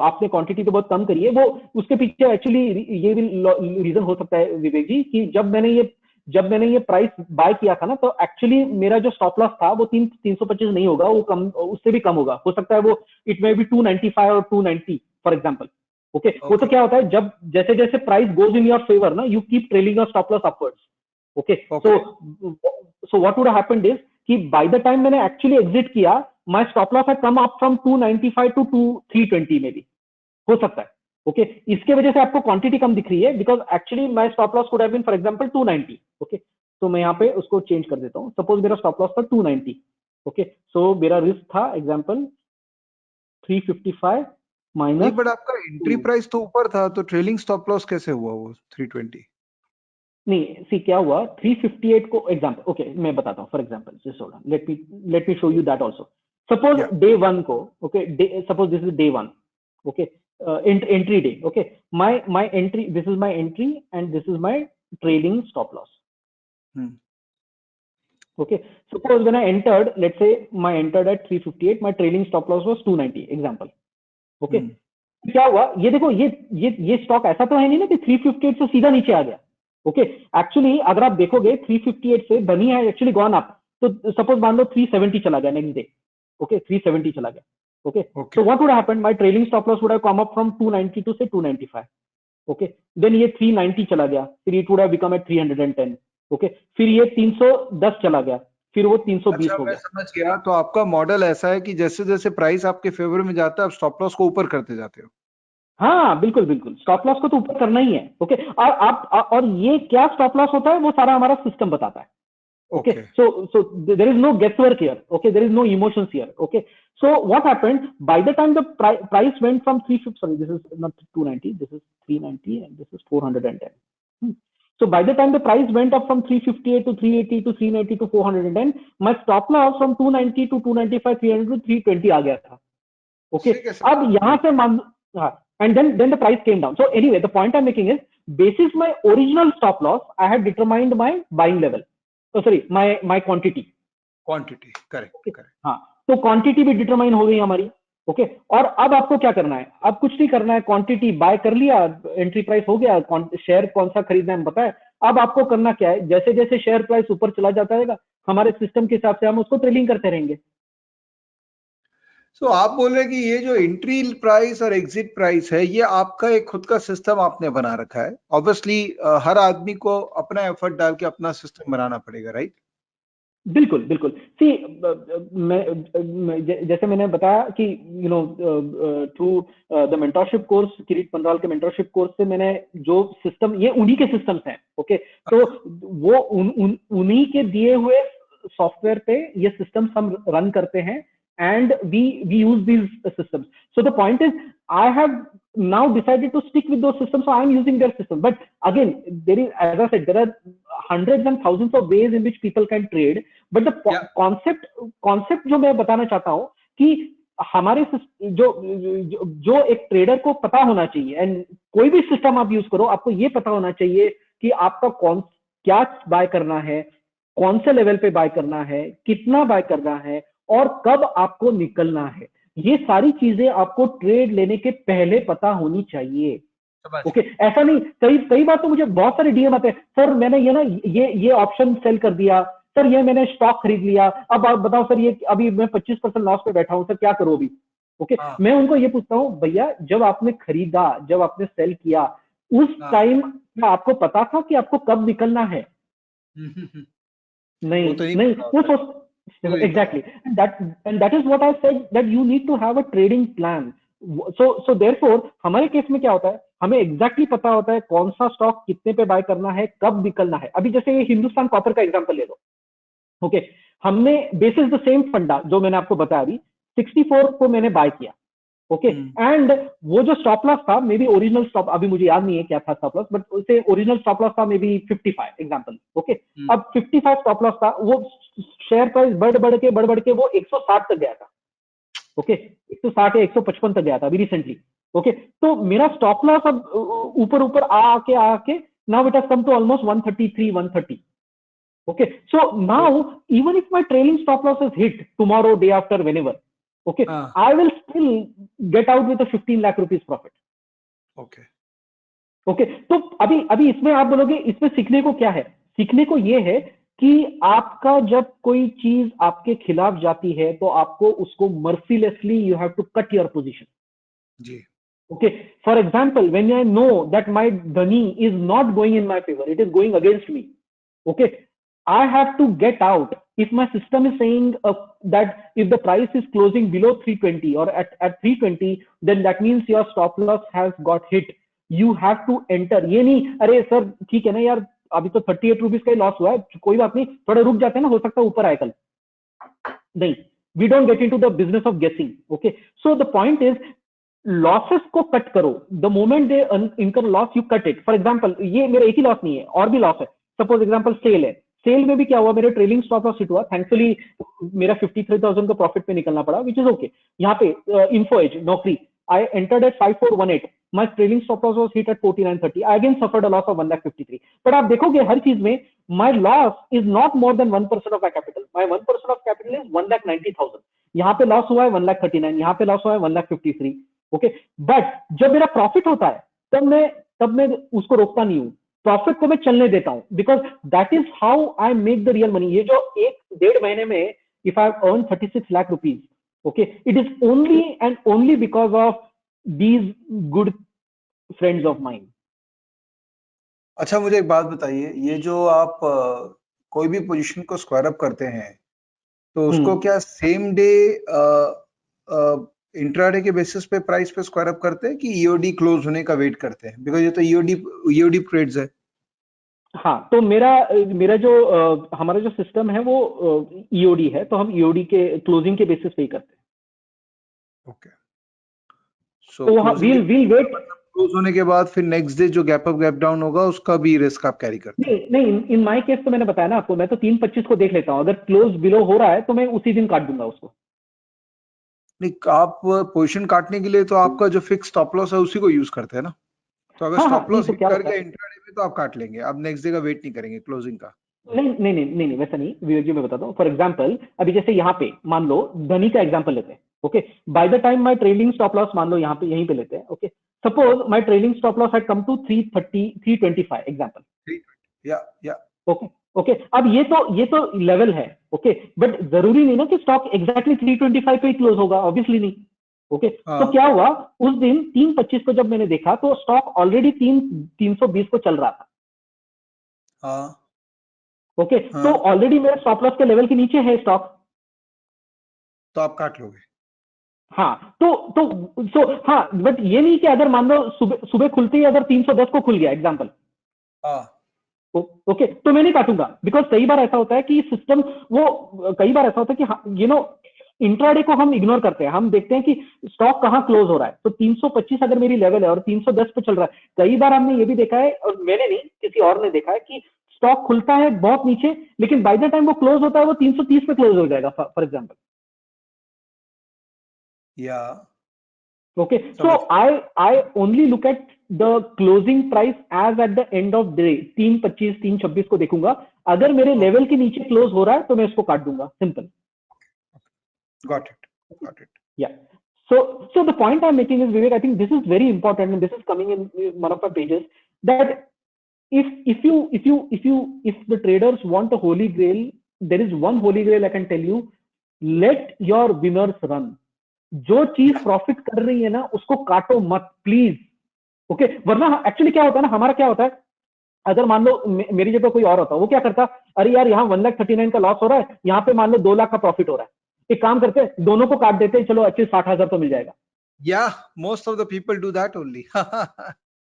आपने क्वांटिटी तो बहुत कम करी है। वो उसके पीछे एक्चुअली ये भी रीजन हो सकता है विवेक जी कि जब मैंने ये प्राइस बाय किया था ना, तो एक्चुअली मेरा जो स्टॉप लॉस था वो 325 नहीं होगा, वो कम, उससे भी कम होगा, हो सकता है वो इट मे बी 295 और 290 फॉर एग्जाम्पल, ओके। वो तो क्या होता है, जब जैसे जैसे price goes in your favour ना, you keep trailing your stop loss upwards, okay. So what would happened is कि बाय द टाइम मैंने एक्चुअली एग्जिट किया, my stop loss had come up from 295 to 320 में भी हो सकता है, okay. इसके वजह से आपको क्वांटिटी कम दिख रही है, because actually my stop loss could have been for example 290, okay. तो मैं यहाँ पे उसको चेंज कर देता हूँ, सपोज मेरा स्टॉप लॉस था 290, ओके। सो मेरा रिस्क था एग्जांपल 355 नहीं, माइनस बट आपका एंट्री प्राइस तो ऊपर था, तो ट्रेलिंग स्टॉप लॉस कैसे हुआ वो 320? नहीं, सी क्या हुआ 358 को एग्जांपल, ओके, मैं बताता हूँ for example, just hold on, let me show you that also. Suppose या डे 1 को, okay, suppose this is day 1, okay, entry day, okay, my entry, this is my entry and this is my trailing stop loss, okay. Suppose when I entered, let's say my entered at 358, my trailing stop loss was 290 example, okay. क्या हुआ, ये देखो, ये stock ऐसा तो है नहीं ना कि 358 से सीधा नीचे आ गया, ओके। एक्चुअली अगर आप देखोगे 358 से धनी है एक्चुअली गॉन अप, तो सपोज मान लो 370 चला गया नेक्स्ट डे, ओके, 370 चला गया, okay. So what would happen, my trailing stop loss would have come up from 292 से 295, ओके। देन ये 390 चला गया, फिर it would have become at 310, okay, फिर ये 310 चला गया, फिर वो 320 अच्छा, हो मैं गया। समझ गया। तो आपका मॉडल ऐसा है कि जैसे जैसे प्राइस आपके फेवर में जाता है आप स्टॉप लॉस को ऊपर करते जाते हो। हाँ बिल्कुल बिल्कुल, स्टॉप लॉस को तो ऊपर करना ही है। ओके, और और ये क्या स्टॉप लॉस होता है वो सारा हमारा सिस्टम बताता है। Okay, okay. so there is no guesswork here. Okay, there is no emotions here. Okay, so what happened by the time the price went from 350, sorry, this is not 290, this is 390, and this is 410. So by the time the price went up from 358 to 380 to 390 to 410, my stop loss from 290 to 295, 300 to 320 आ गया था. Okay, ठीक है अब यहाँ से मान, हाँ, and then the price came down. So anyway, the point I'm making is, basis my original stop loss, I had determined my buying level. Oh, sorry, my quantity. Quantity, correct Okay, correct. हाँ, तो quantity भी determine हो गई हमारी। Okay, और अब आपको क्या करना है? अब कुछ नहीं करना है, क्वांटिटी बाय कर लिया, एंट्री प्राइस हो गया, शेयर कौन सा खरीदना है बताया। अब आपको करना क्या है? जैसे जैसे शेयर प्राइस ऊपर चला जाता रहेगा, हमारे सिस्टम के हिसाब से हम उसको ट्रेलिंग करते रहेंगे। सो आप बोल रहे हैं कि ये जो एंट्री प्राइस और एग्जिट प्राइस है ये आपका एक खुद का सिस्टम आपने बना रखा है। ऑब्वियसली हर आदमी को अपना एफर्ट डाल के अपना सिस्टम बनाना पड़ेगा, राइट? बिल्कुल बिल्कुल। सी, जैसे मैंने बताया कि थ्रू द मेंटरशिप कोर्स, किरीट पंडराल के मेंटरशिप कोर्स से मैंने जो सिस्टम, ये उन्हीं के सिस्टम्स हैं। ओके, तो वो उन्हीं के दिए हुए सॉफ्टवेयर पे ये सिस्टम्स हम रन करते हैं, and we use these systems. So the point is, I have now decided to stick with those systems, so I am using their system. But again, there is, as I said, there are hundreds and thousands of ways in which people can trade. But the concept जो मैं बताना चाहता हूं कि हमारे जो एक trader को पता होना चाहिए, एंड कोई भी सिस्टम आप यूज करो, आपको ये पता होना चाहिए कि आपका क्या बाय करना है, कौन से लेवल पे बाय करना है, कितना बाय करना है, और कब आपको निकलना है। ये सारी चीजें आपको ट्रेड लेने के पहले पता होनी चाहिए। ओके, ऐसा नहीं, कई कई बार तो मुझे बहुत सारे डीएम आते हैं, सर मैंने ये ऑप्शन सेल कर दिया, सर ये मैंने स्टॉक खरीद लिया, अब आप बताओ सर, ये अभी मैं 25% लॉस पे बैठा हूं सर, क्या करूं अभी? ओके, मैं उनको ये पूछता हूं, भैया जब आपने खरीदा, जब आपने सेल किया, उस टाइम आपको पता था कि आपको कब निकलना है? नहीं वो तो नहीं नहीं, पता वो होता है। Exactly, that is what I said, that you need to have a trading plan. So therefore हमारे केस में क्या होता है, हमें एग्जैक्टली पता होता है कौन सा स्टॉक कितने पे बाय करना है, कब निकलना है। अभी जैसे ये हिंदुस्तान कॉपर का एग्जांपल ले लो। ओके, हमने बेसिस द सेम फंडा जो मैंने आपको बताया अभी, 64 को मैंने बाय किया। ओके, एंड वो जो स्टॉप लॉस था, मे बी ओरिजिनल स्टॉप, अभी मुझे याद नहीं है क्या था स्टॉप लॉस, बट उसे ओरिजिनल स्टॉप लॉस था मे बी 55 एग्जांपल। ओके, अब 55 स्टॉप लॉस था, वो शेयर प्राइस बढ़ बढ़ के वो 160 तक गया था। ओके, 160 या 155 तक गया था अभी रिसेंटली। ओके, तो मेरा स्टॉप लॉस अब ऊपर ऊपर आके now it has come to almost 133, 130। Okay, so now even if my trailing stop loss is hit tomorrow, day after, whenever, okay, I will still get out with a 15 lakh rupees profit. Okay. Okay, तो अभी अभी इसमें आप बोलोगे इसमें सीखने को क्या है? सीखने को ये है कि आपका जब कोई चीज आपके खिलाफ जाती है तो आपको उसको mercilessly you have to cut your position. जी। Okay, for example, when I know that my dhani is not going in my favor, it is going against me. Okay, I have to get out. If my system is saying that if the price is closing below 320 or at 320, then that means your stop loss has got hit. You have to enter. ये नहीं अरे sir ठीक है ना यार, अभी तो 38 rupees का ही लॉस हुआ है, कोई बात नहीं, थोड़ा रुक जाते हैं ना, हो सकता है ऊपर आए कल। नहीं, we don't get into the business of guessing. Okay, so the point is, losses को कट करो। The moment they income loss, you cut it. For example, ये मेरा एक ही लॉस नहीं है, और भी लॉस है। सपोज एग्जांपल सेल है, सेल में भी क्या हुआ, मेरे ट्रेलिंग स्टॉप लॉस हिट हुआ, थैंकफुली मेरा 53,000 का प्रॉफिट पे निकलना पड़ा, विच इज ओके। यहाँ पे info as Naukri, I entered at 5418, my trailing stop loss was hit at 4930, I again suffered a loss of 1,53,000। But आप देखोगे हर चीज में my loss is not more than 1% of my capital. My 1% of capital is 1,90,000। यहाँ पे loss हुआ है 1,39,000, यहाँ पे लॉस हुआ है 1,53,000। ओके, बट जब मेरा प्रॉफिट होता है तब मैं उसको रोकता नहीं हूं, प्रॉफिट को मैं चलने देता हूं, because that is how I make the real money. ये जो 1-1.5 महीने में if I earn 36 lakh rupees, okay, it is only and only because of these good friends of mind. अच्छा, मुझे एक बात बताइए, ये जो आप कोई भी पोजीशन को स्क्वायर अप करते हैं, तो उसको क्या सेम डे इंट्राडे के बेसिस पे प्राइस पे स्क्वायर अप करते हैं कि ईओडी क्लोज होने का वेट करते हैं? बिकॉज ये तो ईओडी ट्रेड्स है। हाँ, तो मेरा मेरा जो हमारा जो सिस्टम है वो ईओडी है, तो हम ईओडी के क्लोजिंग के बेसिस पे ही करते हैं। ओके, सो तो क्लोजिंग के वील वेट। मतलब क्लोज होने के बाद फिर नेक्स्ट डे जो गैप अप गैप डाउन होगा उसका भी रिस्क आप कैरी करते नहीं हैं? नहीं, इन माय केस तो मैंने बताया ना आपको, मैं तो 3:25 को देख लेता हूँ, अगर क्लोज बिलो हो रहा है तो मैं उसी दिन काट दूंगा उसको। नहीं, आप पोजीशन काटने के लिए तो आपका जो फिक्स स्टॉप लॉस है उसी को यूज करते हैं ना? तो अगर हाँ हाँ, स्टॉप नहीं लॉस तो हिट क्या कर होता गया है, इंट्राडे में तो आप काट लेंगे, आप नेक्स्ट डे का वेट नहीं करेंगे क्लोजिंग का? नहीं नहीं नहीं नहीं नहीं, वैसा नहीं विवेक जी, मैं बताता हूँ। फॉर एग्जाम्पल अभी जैसे यहाँ पे मान लो धनी का एग्जाम्पल लेते हैं। Okay, by the time my trailing stop loss मान लो यहाँ पे यहीं पे लेते हैं। Okay, suppose my trailing stop loss had come to 330 325 example. या ओके ओके, अब ये तो लेवल है। ओके, बट जरूरी नहीं ना कि स्टॉक एग्जैक्टली 325 पे ही क्लोज होगा, ऑब्वियसली नहीं। ओके, तो हाँ क्या हुआ, उस दिन 3:25 को जब मैंने देखा तो स्टॉक ऑलरेडी 320 को चल रहा था। हाँ ओके, तो हाँ, ऑलरेडी मेरे स्टॉप लॉस के लेवल के नीचे है स्टॉक। तो आप काट लोगे? हाँ, हाँ, बट ये नहीं कि अगर मान लो सुबह सुबह खुलते ही अगर 310 को खुल गया एग्जाम्पल, हाँ ओके, तो मैं नहीं काटूंगा। बिकॉज कई बार ऐसा होता है कि सिस्टम वो कई बार ऐसा होता है कि इंट्राडे को हम इग्नोर करते हैं, हम देखते हैं कि स्टॉक कहाँ क्लोज हो रहा है। तो 325 अगर मेरी लेवल है और 310 पे चल रहा है, कई बार हमने ये भी देखा है, और मैंने नहीं किसी और ने देखा है कि स्टॉक खुलता है बहुत नीचे, लेकिन बाय द टाइम वो क्लोज होता है वो 330 पे क्लोज हो जाएगा फॉर एग्जाम्पल। या Okay, समझ so I only look at the closing price as at the end of day 3:25 3:26 को देखूंगा। अगर मेरे ओके, लेवल के नीचे क्लोज हो रहा है तो मैं इसको काट दूंगा, simple. Got it got it. Yeah. So the point I'm making is, Vivek, I think this is very important, and this is coming in one of my pages, that if the traders want a holy grail, there is one holy grail I can tell you: let your winners run. जो चीज profit कर रही है ना उसको काटो मत please. Okay, वरना एक्चुअली क्या होता है ना, हमारा क्या होता है, अगर मान लो मेरी जगह कोई और होता, वो क्या करता, अरे यार यहाँ 1,39,000 का लॉस हो रहा है, यहाँ पे मान लो 2 लाख का प्रॉफिट हो रहा है, एक काम करते हैं दोनों को काट देते हैं, चलो अच्छे 60,000 तो मिल जाएगा। या most of the people do that only.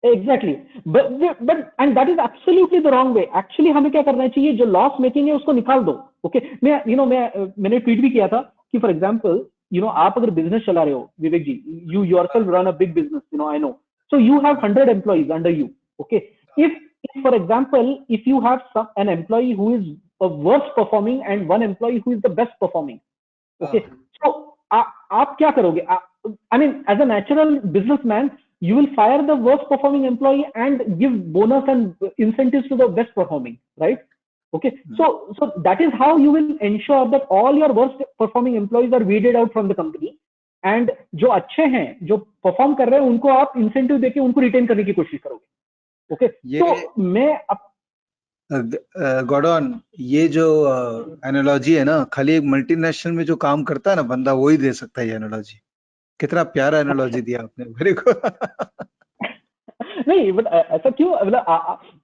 Exactly, but and that is absolutely the wrong way. Actually हमें क्या करना चाहिए, जो लॉस मेकिंग है उसको निकाल दो। ओके, मैंने ट्वीट भी किया था कि फॉर एग्जाम्पल आप अगर बिजनेस चला रहे हो Vivek ji, you yourself run a big business, I know, so you have 100 employees under you. Okay, if for example if you have an employee who is a worst performing and one employee who is the best performing, okay, so आप क्या करोगे? I mean, as a natural businessman, you will fire the worst performing employee and give bonus and incentives to the best performing, right? Okay, so that is how you will ensure that all your worst performing employees are weeded out from the company, and जो अच्छे हैं जो perform कर रहे हैं उनको आप incentive देके उनको रिटेन करने की कोशिश करोगे। ओके, ये तो मैं गॉडॉन, ये जो एनालॉजी है ना, खाली एक मल्टीनेशनल में जो काम करता है ना बंदा वही दे सकता है ये एनालॉजी। कितना प्यारा एनालॉजी दिया आपने मेरे को। नहीं, बट ऐसा क्यों, मतलब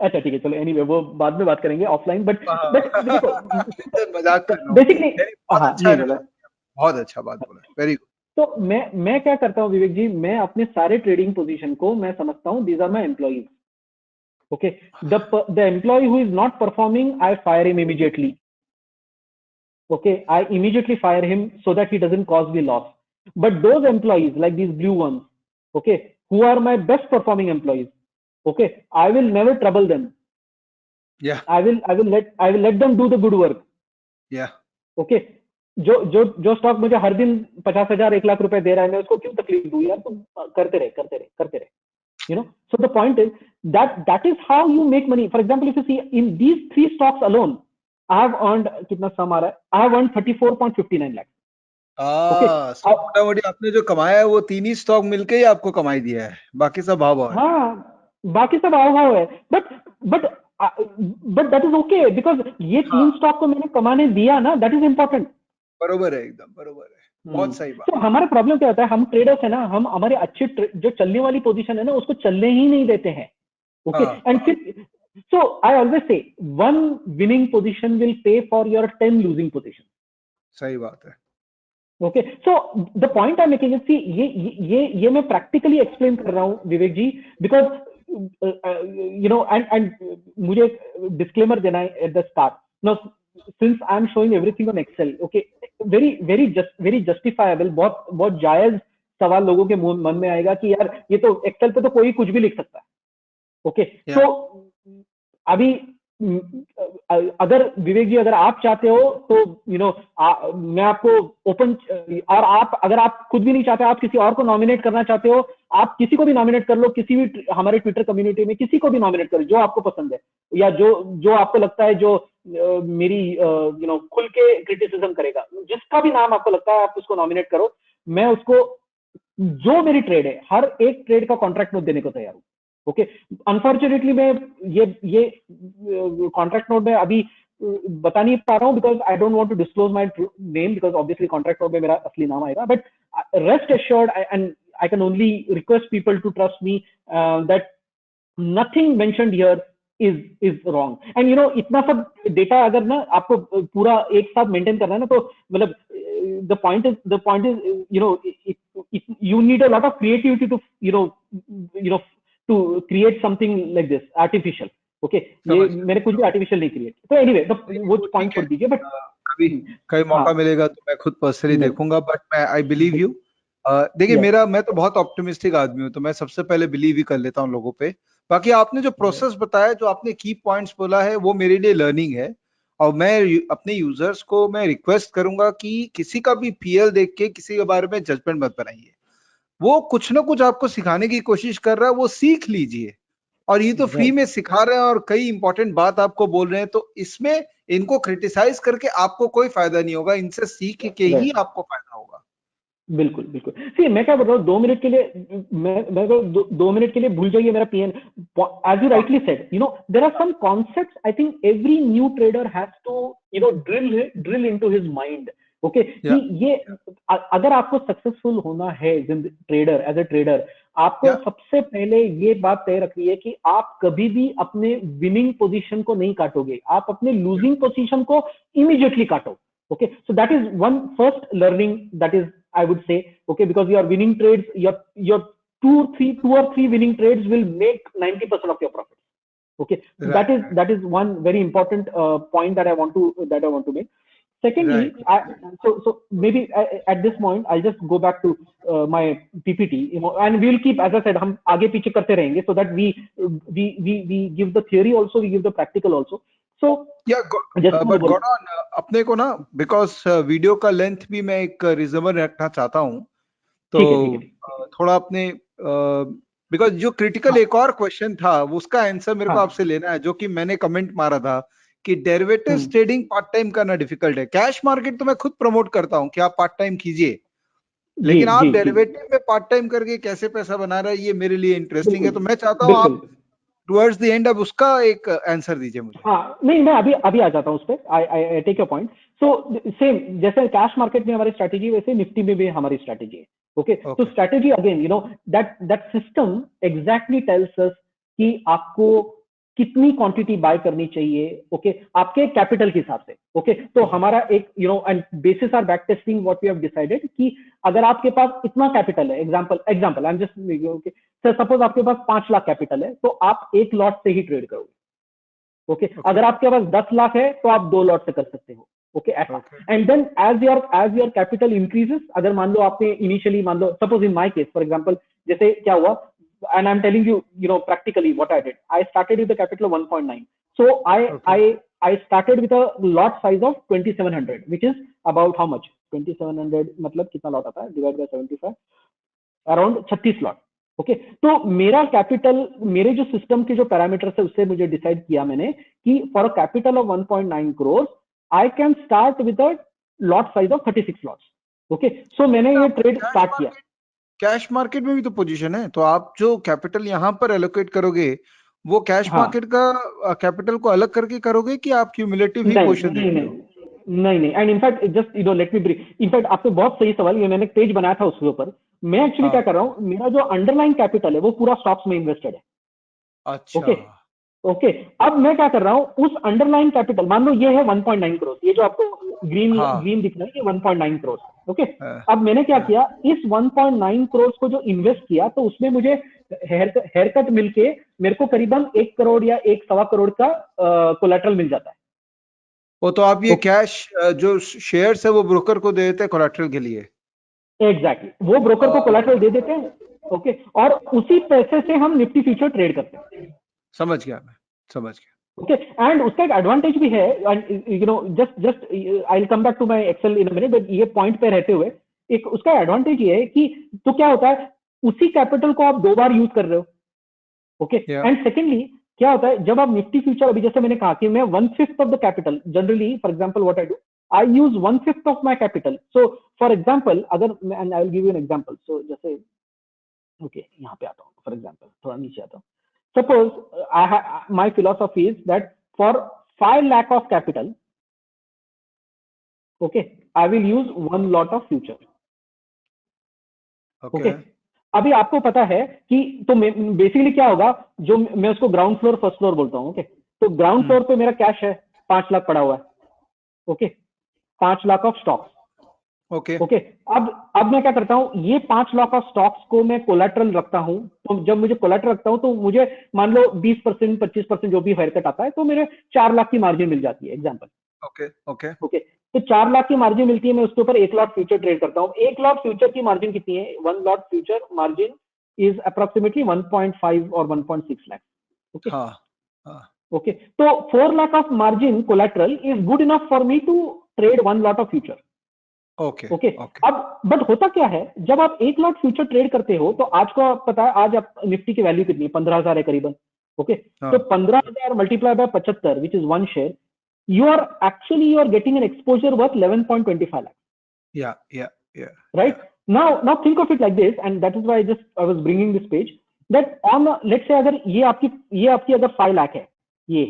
अच्छा ठीक है, चलो एनीवे वो बाद में बात करेंगे ऑफलाइन, बट देखो मजाक कर रहा हूँ। बेसिकली, नहीं, बहुत हाँ अच्छा नहीं बोला। एनालॉजी, बहुत अच्छा बात बोला, वेरी गुड। तो मैं क्या करता हूँ विवेक जी, मैं अपने सारे ट्रेडिंग पोजीशन को मैं समझता हूँ these are my employees. Okay, the employee who is not performing I fire him immediately. Okay, I immediately fire him so that he doesn't cause me loss. But those employees, like these blue ones, okay, who are my best performing employees, okay, I will never trouble them. या I will let them do the good work. या Okay, जो stock मुझे हर दिन 50,000 1 लाख रुपए दे रहा है, मैं उसको क्यों तकलीफ दूं यार, तुम करते रहे। So the point is that is how you make money. For example, if you see in these 3 stocks alone, I have earned कितना सम आ रहा है, I have earned 34.59 lakhs. Okay, सो मोटा मोटी आपने जो कमाया है वो तीन ही स्टॉक मिलके ही आपको कमाई दिया है, बाकी सब भाव भाव है। हाँ, बाकी सब आओ भाव है, but but that is okay, because ये 3 हाँ, स्टॉक को मैंने कमाने दिया ना, दैट इज इंपॉर्टेंट। बरोबर है, एकदम बरोबर है, बहुत सही बात। तो हमारा प्रॉब्लम क्या होता है, हम ट्रेडर्स है ना, हम हमारे अच्छे जो चलने वाली पोजीशन है ना उसको चलने ही नहीं देते हैं। ओके, हाँ एंड हाँ, फिर So I always say one winning position will pay for your 10 losing position. सही बात है। Okay, so the point I making is, see ये मैं प्रैक्टिकली एक्सप्लेन कर रहा हूँ Vivek ji, because you know and मुझे डिस्क्लेमर देना है at the start. No, since I am showing everything on Excel, okay, very justifiable, बहुत बहुत जायज सवाल लोगों के मन में आएगा कि यार ये तो एक्सेल पे तो कोई कुछ भी लिख सकता है। ओके, तो अभी अगर विवेक जी, अगर आप चाहते हो तो मैं आपको ओपन, और आप अगर आप खुद भी नहीं चाहते, आप किसी और को नॉमिनेट करना चाहते हो, आप किसी को भी नॉमिनेट कर लो, किसी भी हमारे ट्विटर कम्युनिटी में किसी को भी नॉमिनेट करो जो आपको पसंद है, या जो आपको लगता है जो मेरी खुल के क्रिटिसिज्म करेगा, जिसका भी नाम आपको लगता है आप उसको नॉमिनेट करो। मैं उसको, जो मेरी ट्रेड है, हर एक ट्रेड का कॉन्ट्रैक्ट नोट देने को तैयार हूँ। ओके, अनफॉर्चुनेटली मैं ये कॉन्ट्रैक्ट नोट में अभी बता नहीं पा रहा हूँ, because I don't want to disclose my name, because obviously contract note में मेरा असली नाम आएगा। But rest assured, and I can only request people to trust me that nothing mentioned here is wrong। and इतना सब data अगर ना आपको पूरा एक साथ मेंटेन करना है ना, तो मतलब the point is you need a lot of creativity to to create something like this artificial। Okay, ये मैंने कुछ भी आर्टिफिशियल नहीं क्रिएट। तो एनीवे वो पॉइंट छोड़ दीजिए, बट कभी कहीं मौका मिलेगा तो मैं खुद पर्सनली देखूंगा, बट मैं आई बिलीव यू। देखिए मैं तो बहुत ऑप्टिमिस्टिक आदमी हूँ, तो मैं सबसे पहले बिलीव ही कर लेता हूँ लोगों पे। बाकी आपने जो प्रोसेस बताया, जो आपने की पॉइंट्स बोला है, वो मेरे लिए लर्निंग है। और मैं अपने यूजर्स को मैं रिक्वेस्ट करूंगा कि किसी का भी पीएल देख के किसी के बारे में जजमेंट मत बनाइए। वो कुछ ना कुछ आपको सिखाने की कोशिश कर रहा है, वो सीख लीजिए। और ये तो फ्री में सिखा रहे हैं और कई इंपॉर्टेंट बात आपको बोल रहे हैं, तो इसमें इनको क्रिटिसाइज करके आपको कोई फायदा नहीं होगा, इनसे सीख के ही आपको फायदा होगा। बिल्कुल बिल्कुल। सी मैं क्या बोल रहा हूँ, 2 मिनट के लिए मैं 2 मिनट के लिए भूल जाइए मेरा PN. As you rightly said, there are some concepts I think every new trader has to drill into his mind. Okay, कि ये अगर आपको सक्सेसफुल होना है ट्रेडर, एज ए ट्रेडर, आपको सबसे पहले ये बात तय रखनी है कि आप कभी भी अपने विनिंग पोजीशन को नहीं काटोगे, आप अपने लूजिंग पोजीशन को इमीडिएटली काटो। Okay, so that is one first learning, that is, I would say, okay, because your winning trades, your two or three winning trades will make 90% of your profits. Okay, so that is one very important point that I want to make. Secondly, so maybe at this point I'll just go back to my PPT, and we will keep, as I said, हम आगे पीछे करते रहेंगे, so that we give the theory also, we give the practical also. So but Gordon, अपने को ना, because video का length भी मैं एक रिजर्वर रखना चाहता हूँ, तो थोड़ा अपने बिकॉज जो क्रिटिकल एक और क्वेश्चन था, उसका आंसर मेरे को आपसे लेना है, जो कि मैंने कमेंट मारा था कि डेरिवेटिव्स ट्रेडिंग पार्ट टाइम करना डिफिकल्ट है। कैश मार्केट तो मैं खुद प्रमोट करता हूँ कि आप पार्ट टाइम कीजिए, लेकिन आप डेरिवेटिव में पार्ट टाइम करके कैसे पैसा बना रहे हैं, ये मेरे लिए इंटरेस्टिंग है। तो मैं चाहता हूँ आप टुवर्ड्स द एंड अब उसका एक आंसर दीजिए मुझे। हाँ, नहीं, मैं अभी आ जाता हूँ उस पर। I take your point. So same जैसे कैश मार्केट में हमारी स्ट्रैटेजी, वैसे निफ्टी में भी हमारी स्ट्रैटेजी है। ओके, तो strategy again that system exactly tells us कि आपको कितनी क्वांटिटी बाय करनी चाहिए, ओके, आपके कैपिटल के हिसाब से। ओके, तो हमारा एक end basis our back testing what we have decided कि अगर आपके पास इतना कैपिटल है, example I am just okay sir, suppose आपके पास 5 लाख कैपिटल है, तो आप 1 लॉट से ही ट्रेड करोगे। ओके, अगर आपके पास 10 लाख है तो आप 2 लॉट से कर सकते हो। ओके, ऐसा। And then as your capital increases, अगर मान लो आपने इनिशियली, मान लो suppose in my case for example, जैसे क्या हुआ, and I'm telling you practically what I did. I started with the capital of 1.9. So I started with a lot size of 2700, which is about how much? 2700 मतलब कितना lot आता है, divide by 75, around 36 lot. Okay, तो मेरा capital, मेरे जो system के जो पैरामीटर्स है, उससे मुझे डिसाइड किया मैंने कि for a capital of 1.9 crore I can start with a lot size of 36 lots. Okay, so मैंने ये ट्रेड स्टार्ट किया। कैश मार्केट में भी तो पोजीशन है, तो आप जो कैपिटल यहाँ पर एलोकेट करोगे, वो कैश मार्केट का कैपिटल को अलग करके करोगे कि आप क्यूमुलेटिव ही पोजीशन देंगे? नहीं, and in fact just let me brief. In fact आपने बहुत सही सवाल, ये मैंने पेज बनाया था उसके ऊपर। मैं एक्चुअली क्या कर रहा हूँ, मेरा जो अंडरलाइन कैपिटल है वो पूरा स्टॉक्स में इन्वेस्टेड है। अच्छा, ओके, ओके अब मैं क्या कर रहा हूं, उस अंडरलाइन कैपिटल, मान लो ये है 1.9 करोड़, ये जो आपको ग्रीन हाँ ग्रीन दिख रहा है, ये 1.9 करोड़। ओके हाँ, अब मैंने क्या हाँ। किया, इस 1.9 करोड़ को जो इन्वेस्ट किया, तो उसमें मुझे हेयर कट मिलके मेरे को करीबन 1 करोड़ या 1.25 करोड़ का कोलेटरल मिल जाता है। वो तो आप ये ओके कैश जो शेयर्स है वो ब्रोकर को दे देते हैं कोलेटरल के लिए। एग्जैक्टली, वो ब्रोकर को कोलेटरल दे देते हैं। ओके और उसी पैसे से हम निफ्टी फ्यूचर ट्रेड करते हैं। समझ गया, मैं समझ गया। ओके एंड उसका एक एडवांटेज भी है, and you know just just I will come back to my Excel in a minute, but ये पॉइंट पे रहते हुए एक उसका एडवांटेज ये है कि तो क्या होता है, उसी कैपिटल को आप 2 बार यूज कर रहे हो। ओके या एंड सेकेंडली क्या होता है, जब आप निफ्टी फ्यूचर, अभी जैसे मैंने कहा कि मैं 1/5 of the capital, generally for example what I do, I use 1/5 of my capital. So for example अगर, and I will give you an example, so जैसे ओके यहाँ पे आता हूँ, फॉर एग्जांपल थोड़ा नीचे आता हूँ। Suppose my philosophy is that for 5 lakh of capital, okay, I will use 1 lot of future. Okay. Okay. अभी आपको पता है कि तो बेसिकली क्या होगा, जो मैं उसको ग्राउंड फ्लोर फर्स्ट फ्लोर बोलता हूँ। ओके तो ग्राउंड फ्लोर पे मेरा कैश है 5 लाख पड़ा हुआ है। Okay 5 lakh of stocks. Okay okay अब मैं क्या करता हूं, ये 5 लाख ऑफ स्टॉक्स को मैं कोलेटरल रखता हूं। तो जब मुझे कोलेटरल रखता हूं तो मुझे मान लो 20% 25% जो भी हेयरकट आता है, तो मेरे 4 लाख की मार्जिन मिल जाती है, एग्जाम्पल। Okay okay. ओके तो 4 लाख की मार्जिन मिलती है, मैं उसके ऊपर 1 लाख फ्यूचर ट्रेड करता हूँ। 1 लाख फ्यूचर की मार्जिन कितनी है, 1 lakh future margin is approximately 1.5 और 1.6 लाख। ओके हाँ हाँ। ओके तो 4 lakh of margin collateral is good enough for me to trade 1 lot of future. Okay okay okay. अब बट होता क्या है, जब आप 1 लाख फ्यूचर ट्रेड करते हो, तो आज को आप पता है, आज आप निफ्टी की वैल्यू कितनी है, 15,000 है करीबन। ओके तो हाँ 15,000 multiply by 75 which is 1 share, you are actually you are getting an exposure worth 11.25 lakh, या या या right? या। Now think of it like this, and that is why I was bringing this page, that on let's say अगर ये आपकी अगर 5 लाख है ये,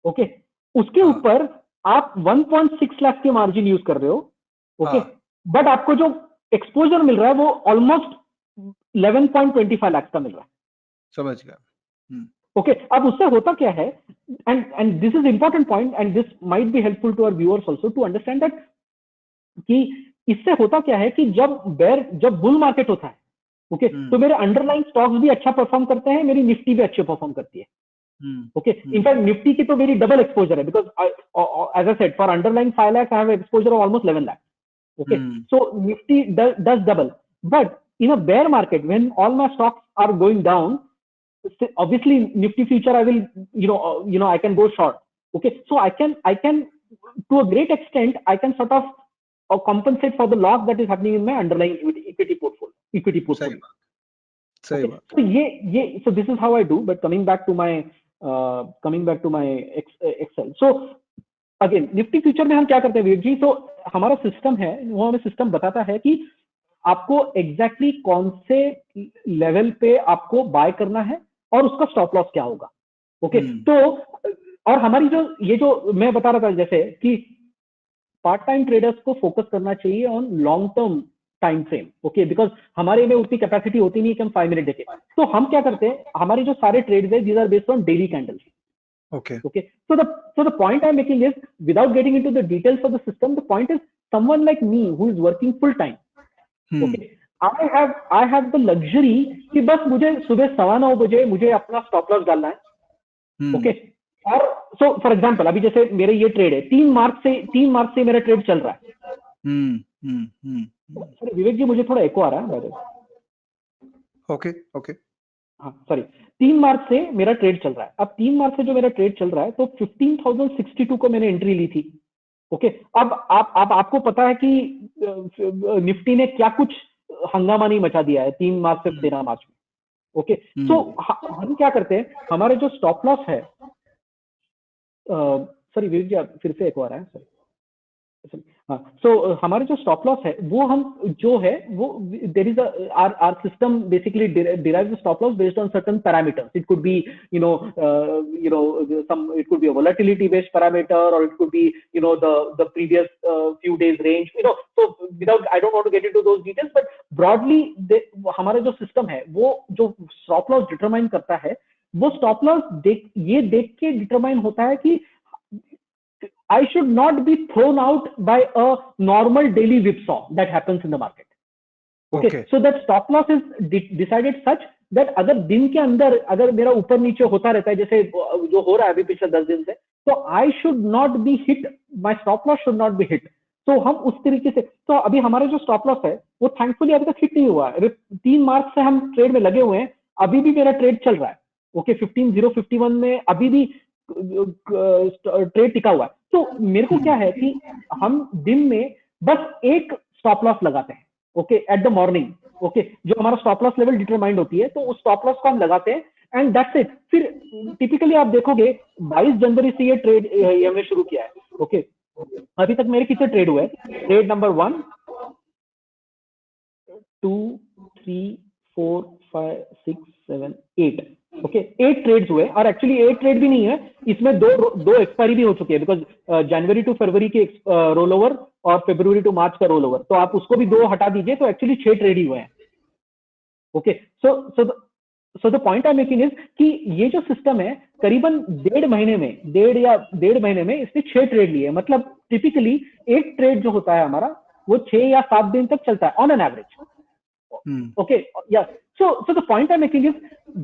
ओके उसके हाँ ऊपर आप 1.6 लाख की मार्जिन यूज कर रहे हो। ओके हाँ। बट आपको जो एक्सपोजर मिल रहा है वो ऑलमोस्ट 11.25 लाख का मिल रहा है। समझ गया। ओके अब उससे होता क्या है, and this is important point, and this might be helpful to our viewers also to understand that, कि इससे होता क्या है कि जब बुल मार्केट होता है, ओके तो मेरे अंडरलाइन स्टॉक्स भी अच्छा परफॉर्म करते हैं, मेरी निफ्टी भी अच्छे परफॉर्म करती है। ओके इनफैक्ट निफ्टी की तो मेरी डबल एक्सपोजर है, because as I said for underline 5 lakh I have exposure of almost 11 lakh. Okay, so Nifty does double, but in a bear market when all my stocks are going down, obviously Nifty future I will I can go short. Okay, so I can to a great extent I can sort of compensate for the loss that is happening in my underlying equity portfolio. सही बात, सही Okay, बात। so this is how I do. But coming back to my Excel. So again Nifty future में हम क्या करते हैं विवेक जी, तो हमारा सिस्टम है वो हमें सिस्टम बताता है कि आपको एग्जैक्टली कौन से लेवल पे आपको बाय करना है और उसका स्टॉप लॉस क्या होगा। ओके तो और हमारी जो मैं बता रहा था जैसे कि पार्ट टाइम ट्रेडर्स को फोकस करना चाहिए on long term time frame. Okay because हमारे में उतनी कैपेसिटी होती नहीं कि हम 5 मिनट देखें, तो हम क्या करते हैं, हमारे जो सारे ट्रेड्स है these are based on daily candles. Okay. Okay. So the point I'm making is, without getting into the details of the system, the point is someone like me who is working full time. Okay. I have the luxury कि बस मुझे सुबह 9:15 बजे मुझे अपना stop loss डालना है। Okay और सो फॉर एग्जांपल अभी जैसे मेरे ये ट्रेड है 3 मार्च से मेरा ट्रेड चल रहा है। सॉरी विवेक जी मुझे थोड़ा एको आ रहा है। Okay okay. हाँ सॉरी 3 मार्च से मेरा ट्रेड चल रहा है। अब 3 मार्च से जो मेरा ट्रेड चल रहा है तो 15,062 को मैंने एंट्री ली थी। ओके अब आपको पता है कि निफ्टी ने क्या कुछ हंगामा नहीं मचा दिया है 3 मार्च से 13 मार्च में। ओके सो हम क्या करते हैं, हमारे जो स्टॉप लॉस है, सॉरी विवेक जी आप फिर से एक बार है सॉरी, हाँ सो हमारे जो स्टॉप लॉस है वो हम जो है वो there is our system basically derives the stop loss based on certain parameters. It could be it could be a volatility based parameter, or it could be the previous few days range, so without I don't want to get into those details, but broadly हमारा जो system है वो जो stop loss determine करता है वो stop loss ये देख के डिटरमाइन होता है कि I should not be thrown out by a normal daily whipsaw that happens in the market. Okay. So that stop loss is decided such that अगर दिन के अंदर अगर मेरा ऊपर नीचे होता रहता है जैसे जो हो रहा है अभी पिछले 10 दिन से, तो I should not be hit, my stop loss should not be hit. तो हम उस तरीके से, तो अभी हमारा जो स्टॉप लॉस है वो थैंकफुली अभी तक हिट नहीं हुआ है। 3 मार्च से हम ट्रेड में लगे हुए हैं, अभी भी मेरा ट्रेड चल रहा है। ओके, 15,051 में अभी भी ट्रेड टिका हुआ है। तो मेरे को क्या है कि हम दिन में बस एक स्टॉप लॉस लगाते हैं, okay, at the morning, okay, जो हमारा स्टॉप लॉस लेवल डिटरमाइंड होती है, तो उस स्टॉप लॉस को हम लगाते हैं एंड दैट्स इट। फिर टिपिकली आप देखोगे 22 जनवरी से ये ट्रेड हमने शुरू किया है। ओके, अभी तक मेरे कितने ट्रेड हुए? ट्रेड नंबर 1 2 3 4 5 6 7 8, ओके, 8 ट्रेड्स हुए। और एक्चुअली 8 ट्रेड भी नहीं है, इसमें दो एक्सपायरी भी हो चुके हैं, बिकॉज जनवरी टू फरवरी के रोल ओवर और फरवरी टू मार्च का रोल ओवर, तो आप उसको भी 2 हटा दीजिए, तो एक्चुअली 6 ट्रेड ही हुए हैं। Okay, so the point I making is कि ये जो सिस्टम है करीबन डेढ़ महीने में इसने 6 ट्रेड लिए। मतलब टिपिकली एक ट्रेड जो होता है हमारा वो 6 या 7 दिन तक चलता है on an average. Okay, yeah. So the point I'm making is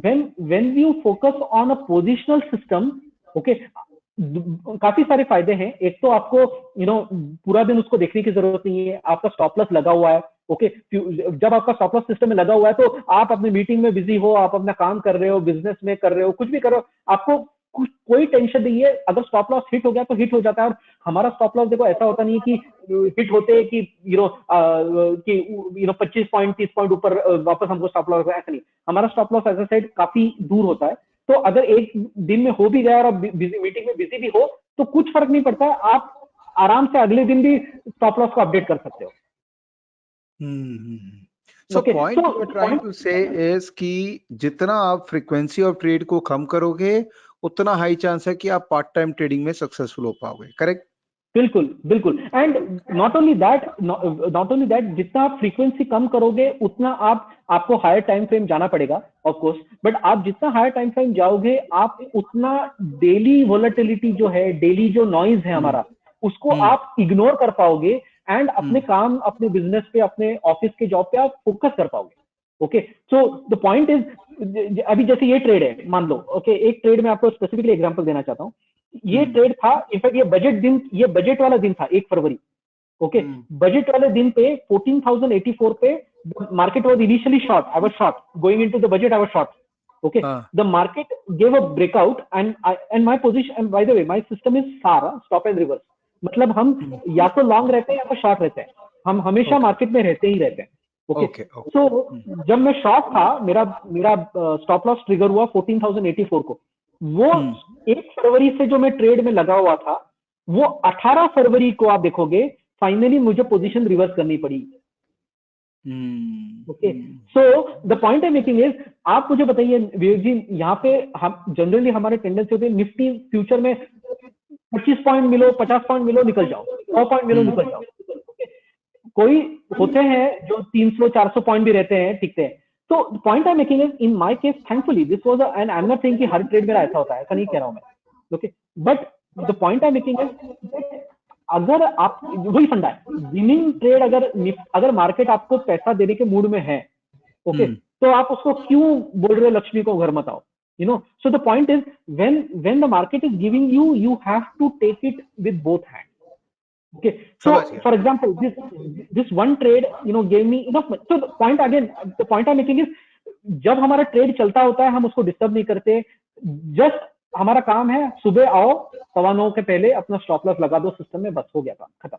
when you focus on a positional system, okay, काफी सारे फायदे हैं। एक तो आपको पूरा दिन उसको देखने की जरूरत नहीं है, आपका स्टॉप लॉस लगा हुआ है। ओके, जब आपका स्टॉप लॉस सिस्टम में लगा हुआ है तो आप अपनी मीटिंग में बिजी हो, आप अपना काम कर रहे हो, बिजनेस में कर रहे हो, कुछ भी कर रहे हो, आपको कोई टेंशन नहीं है। अगर स्टॉप लॉस हिट हो गया तो हिट हो जाता है। और हमारा स्टॉप लॉस देखो ऐसा होता नहीं है कि हिट होते कि 25 पॉइंट 30 पॉइंट ऊपर वापस हमको स्टॉप लॉस, ऐसा नहीं। हमारा stop loss as a side काफी दूर होता है, तो अगर एक दिन में हो भी गया और मीटिंग में बिजी भी हो तो कुछ फर्क नहीं पड़ता, आप आराम से अगले दिन भी स्टॉप लॉस को अपडेट कर सकते हो। So point you are trying to say is कि जितना आप फ्रीक्वेंसी ऑफ ट्रेड को कम करोगे उतना हाई चांस है कि आप पार्ट टाइम ट्रेडिंग में सक्सेसफुल हो पाओगे, करेक्ट? बिल्कुल बिल्कुल। एंड नॉट ओनली दैट जितना आप फ्रीक्वेंसी कम करोगे उतना आपको हायर टाइम फ्रेम जाना पड़ेगा ऑफ कोर्स, बट आप जितना हायर टाइम फ्रेम जाओगे आप उतना डेली वोलेटिलिटी जो है, डेली जो नॉइज है हमारा, उसको आप इग्नोर कर पाओगे एंड अपने काम, अपने बिजनेस पे, अपने ऑफिस के जॉब पे आप फोकस कर पाओगे। Okay, so the point is अभी जैसे ये ट्रेड है मान लो, ओके, एक ट्रेड में आपको स्पेसिफिकली एग्जांपल देना चाहता हूँ। ये ट्रेड था, इनफैक्ट ये बजट वाला दिन था 1 फरवरी। ओके, बजट वाले दिन पे 14,084 पे market was initially short, I was short going into the budget, I was short. Okay, the market give a breakout and my position, by the way my system is सारा stop and reverse. मतलब हम या तो long रहते हैं या तो short रहते हैं, हम हमेशा मार्केट में रहते ही रहते हैं। ओके, सो जब मैं शॉर्ट था, मेरा स्टॉप लॉस ट्रिगर हुआ 14,084 को। वो 1 फरवरी से जो मैं ट्रेड में लगा हुआ था, वो 18 फरवरी को आप देखोगे फाइनली मुझे पोजीशन रिवर्स करनी पड़ी। Okay, so the point I making is, आप मुझे बताइए विवेक जी, यहाँ पे हम जनरली हमारे टेंडेंसी होती है निफ्टी फ्यूचर में 25 पॉइंट मिलो, 50 पॉइंट मिलो, निकल जाओ, 100 पॉइंट मिलो, निकल जाओ। कोई होते हैं जो 300-400 पॉइंट भी रहते हैं, टिकते हैं। तो point I making is, in my case thankfully this was and I am not saying कि हर ट्रेड मेरा ऐसा होता है, ऐसा नहीं कह रहा हूं मैं। Okay, but the point I making is, अगर आप, वही फंडा है, विनिंग ट्रेड, अगर मार्केट आपको पैसा देने के मूड में है, ओके, तो आप उसको क्यों बोल रहे हो लक्ष्मी को घर मत आओ, so the point is, when the market is giving you have to take it with both hands. Okay, so for example, this one trade gave me enough money. So the point I'm making is, जब हमारा trade चलता होता है हम उसको disturb नहीं करते, just हमारा काम है सुबह आओ 9:15 के पहले अपना स्टॉप लॉस लगा दो सिस्टम में, बस हो गया काम खत्म।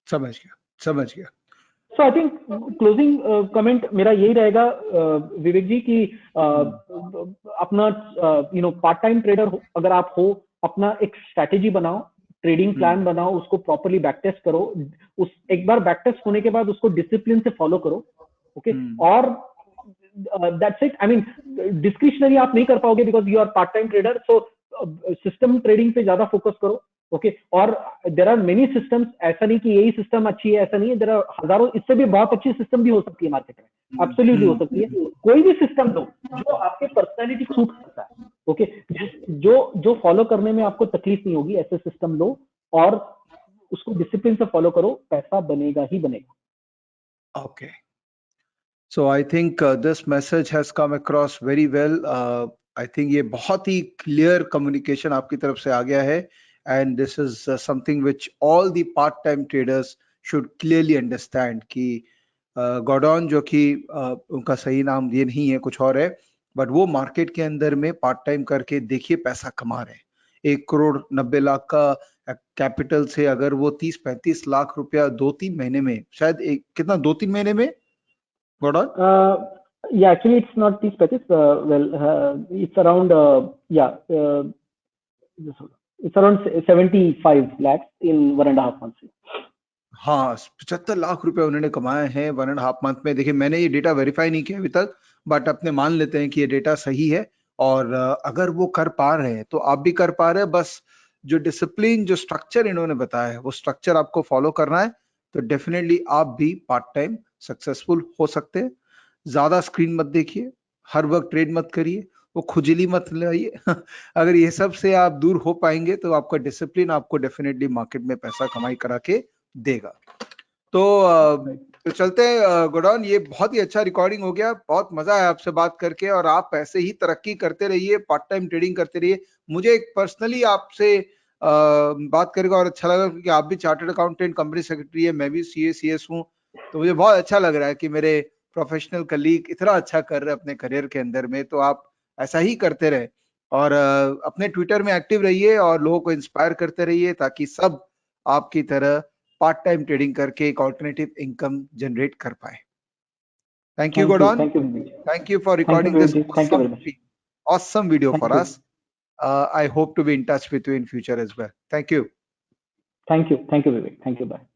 समझ गया। सो आई थिंक क्लोजिंग कमेंट मेरा यही रहेगा विवेक जी कि अपना पार्ट टाइम ट्रेडर अगर आप हो, अपना एक स्ट्रैटेजी बनाओ, ट्रेडिंग प्लान बनाओ, उसको प्रॉपर्ली बैक टेस्ट करो, एक बार बैक टेस्ट होने के बाद उसको डिसिप्लिन से फॉलो करो। ओके, और that's it. I mean discretionary आप नहीं कर पाओगे because you are part time trader, so system trading पे ज्यादा फोकस करो। ओके, और देर आर मेनी सिस्टम्स, ऐसा नहीं कि यही सिस्टम अच्छी है, ऐसा नहीं है, देर आर हजारों, इससे भी बहुत अच्छी सिस्टम भी हो सकती है मार्केट में, एब्सोल्युटली हो सकती है। कोई भी सिस्टम लो जो आपके पर्सनैलिटी सूट करता है, ओके, जो फॉलो करने में आपको तकलीफ नहीं होगी, ऐसे सिस्टम लो और उसको डिसिप्लिन से फॉलो करो, पैसा बनेगा ही बनेगा। Okay. So I think this message has come across very well. I think ये बहुत ही clear communication आपकी तरफ से आ गया है, and this is something which all the part-time traders should clearly understand कि गॉडॉन जो कि उनका सही नाम ये नहीं है, कुछ और है, बट वो मार्केट के अंदर में पार्ट टाइम करके देखिए पैसा कमा रहे हैं। 1,90,00,000 का कैपिटल से अगर वो 30-35 लाख रुपया 2-3 महीने में, शायद एक कितना 2-3 महीने में गॉडॉन Yeah, actually, it's not these patches. It's around it's around 75 lakhs in 1.5 months. हाँ 75 लाख रुपए उन्होंने कमाए हैं 1.5 मंथ में। देखिए मैंने ये डेटा वेरीफाई नहीं किया अभी तक, बट अपने मान लेते हैं कि ये डेटा सही है। और अगर वो कर पा रहे हैं तो आप भी कर पा रहे हैं। बस जो डिसिप्लिन, जो स्ट्रक्चर इन्होंने बताया है, वो स्ट्रक्चर आपको फॉलो करना है, तो डेफिनेटली आप भी पार्ट टाइम सक्सेसफुल हो सकते हैं। ज्यादा स्क्रीन मत देखिए, हर वक्त ट्रेड मत करिए, वो खुजली मत लाइए अगर ये सब से आप दूर हो पाएंगे तो आपका डिसिप्लिन आपको डेफिनेटली मार्केट में पैसा कमाई करा के देगा। तो चलते हैं गोडाउन, ये बहुत ही अच्छा रिकॉर्डिंग हो गया, बहुत मजा आया आपसे बात करके, और आप ऐसे ही तरक्की करते रहिए, पार्ट टाइम ट्रेडिंग करते रहिए। मुझे एक पर्सनली आपसे बात करके और अच्छा लगा, क्योंकि आप भी चार्टर्ड अकाउंटेंट, कंपनी सेक्रेटरी है, मैं भी सीए सीएस हूँ, तो मुझे बहुत अच्छा लग रहा है कि मेरे प्रोफेशनल कलीग इतना अच्छा कर रहे हैं अपने करियर के अंदर में। तो आप ऐसा ही करते रहे, और अपने ट्विटर में एक्टिव रहिए और लोगों को इंस्पायर करते रहिए, ताकि सब आपकी तरह पार्ट टाइम ट्रेडिंग करके एक ऑल्टरनेटिव इनकम जनरेट कर पाए। थैंक यू गोडान, Thank you, Vivek. Thank you for Thank you, recording this Vivek. Thank you very much. awesome video Thank for you. us. I hope to be in touch with you in future as well. Thank you. Thank you, Vivek. Thank you, bye.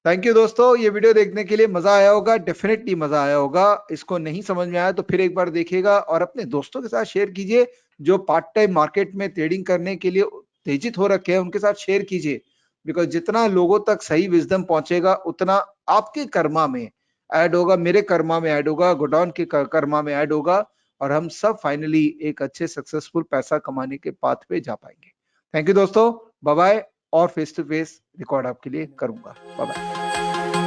Thank you दोस्तों, ये video देखने के लिए मजा आया होगा, definitely मजा आया होगा। इसको नहीं समझ में आया तो फिर एक बार देखिएगा और अपने दोस्तों के साथ शेयर कीजिए, जो पार्ट टाइम मार्केट में ट्रेडिंग करने के लिए उत्तेजित हो रखे हैं, उनके साथ शेयर कीजिए। बिकॉज जितना लोगों तक सही विजडम पहुंचेगा, उतना आपके कर्मा में ऐड होगा, मेरे कर्मा में ऐड होगा, गोडाउन के कर्मा में ऐड होगा, और हम सब फाइनली एक अच्छे सक्सेसफुल पैसा कमाने के पाथ पे जा पाएंगे। थैंक यू दोस्तों, बाय बाय, और फेस टू फेस रिकॉर्ड आपके लिए करूंगा। Bye bye.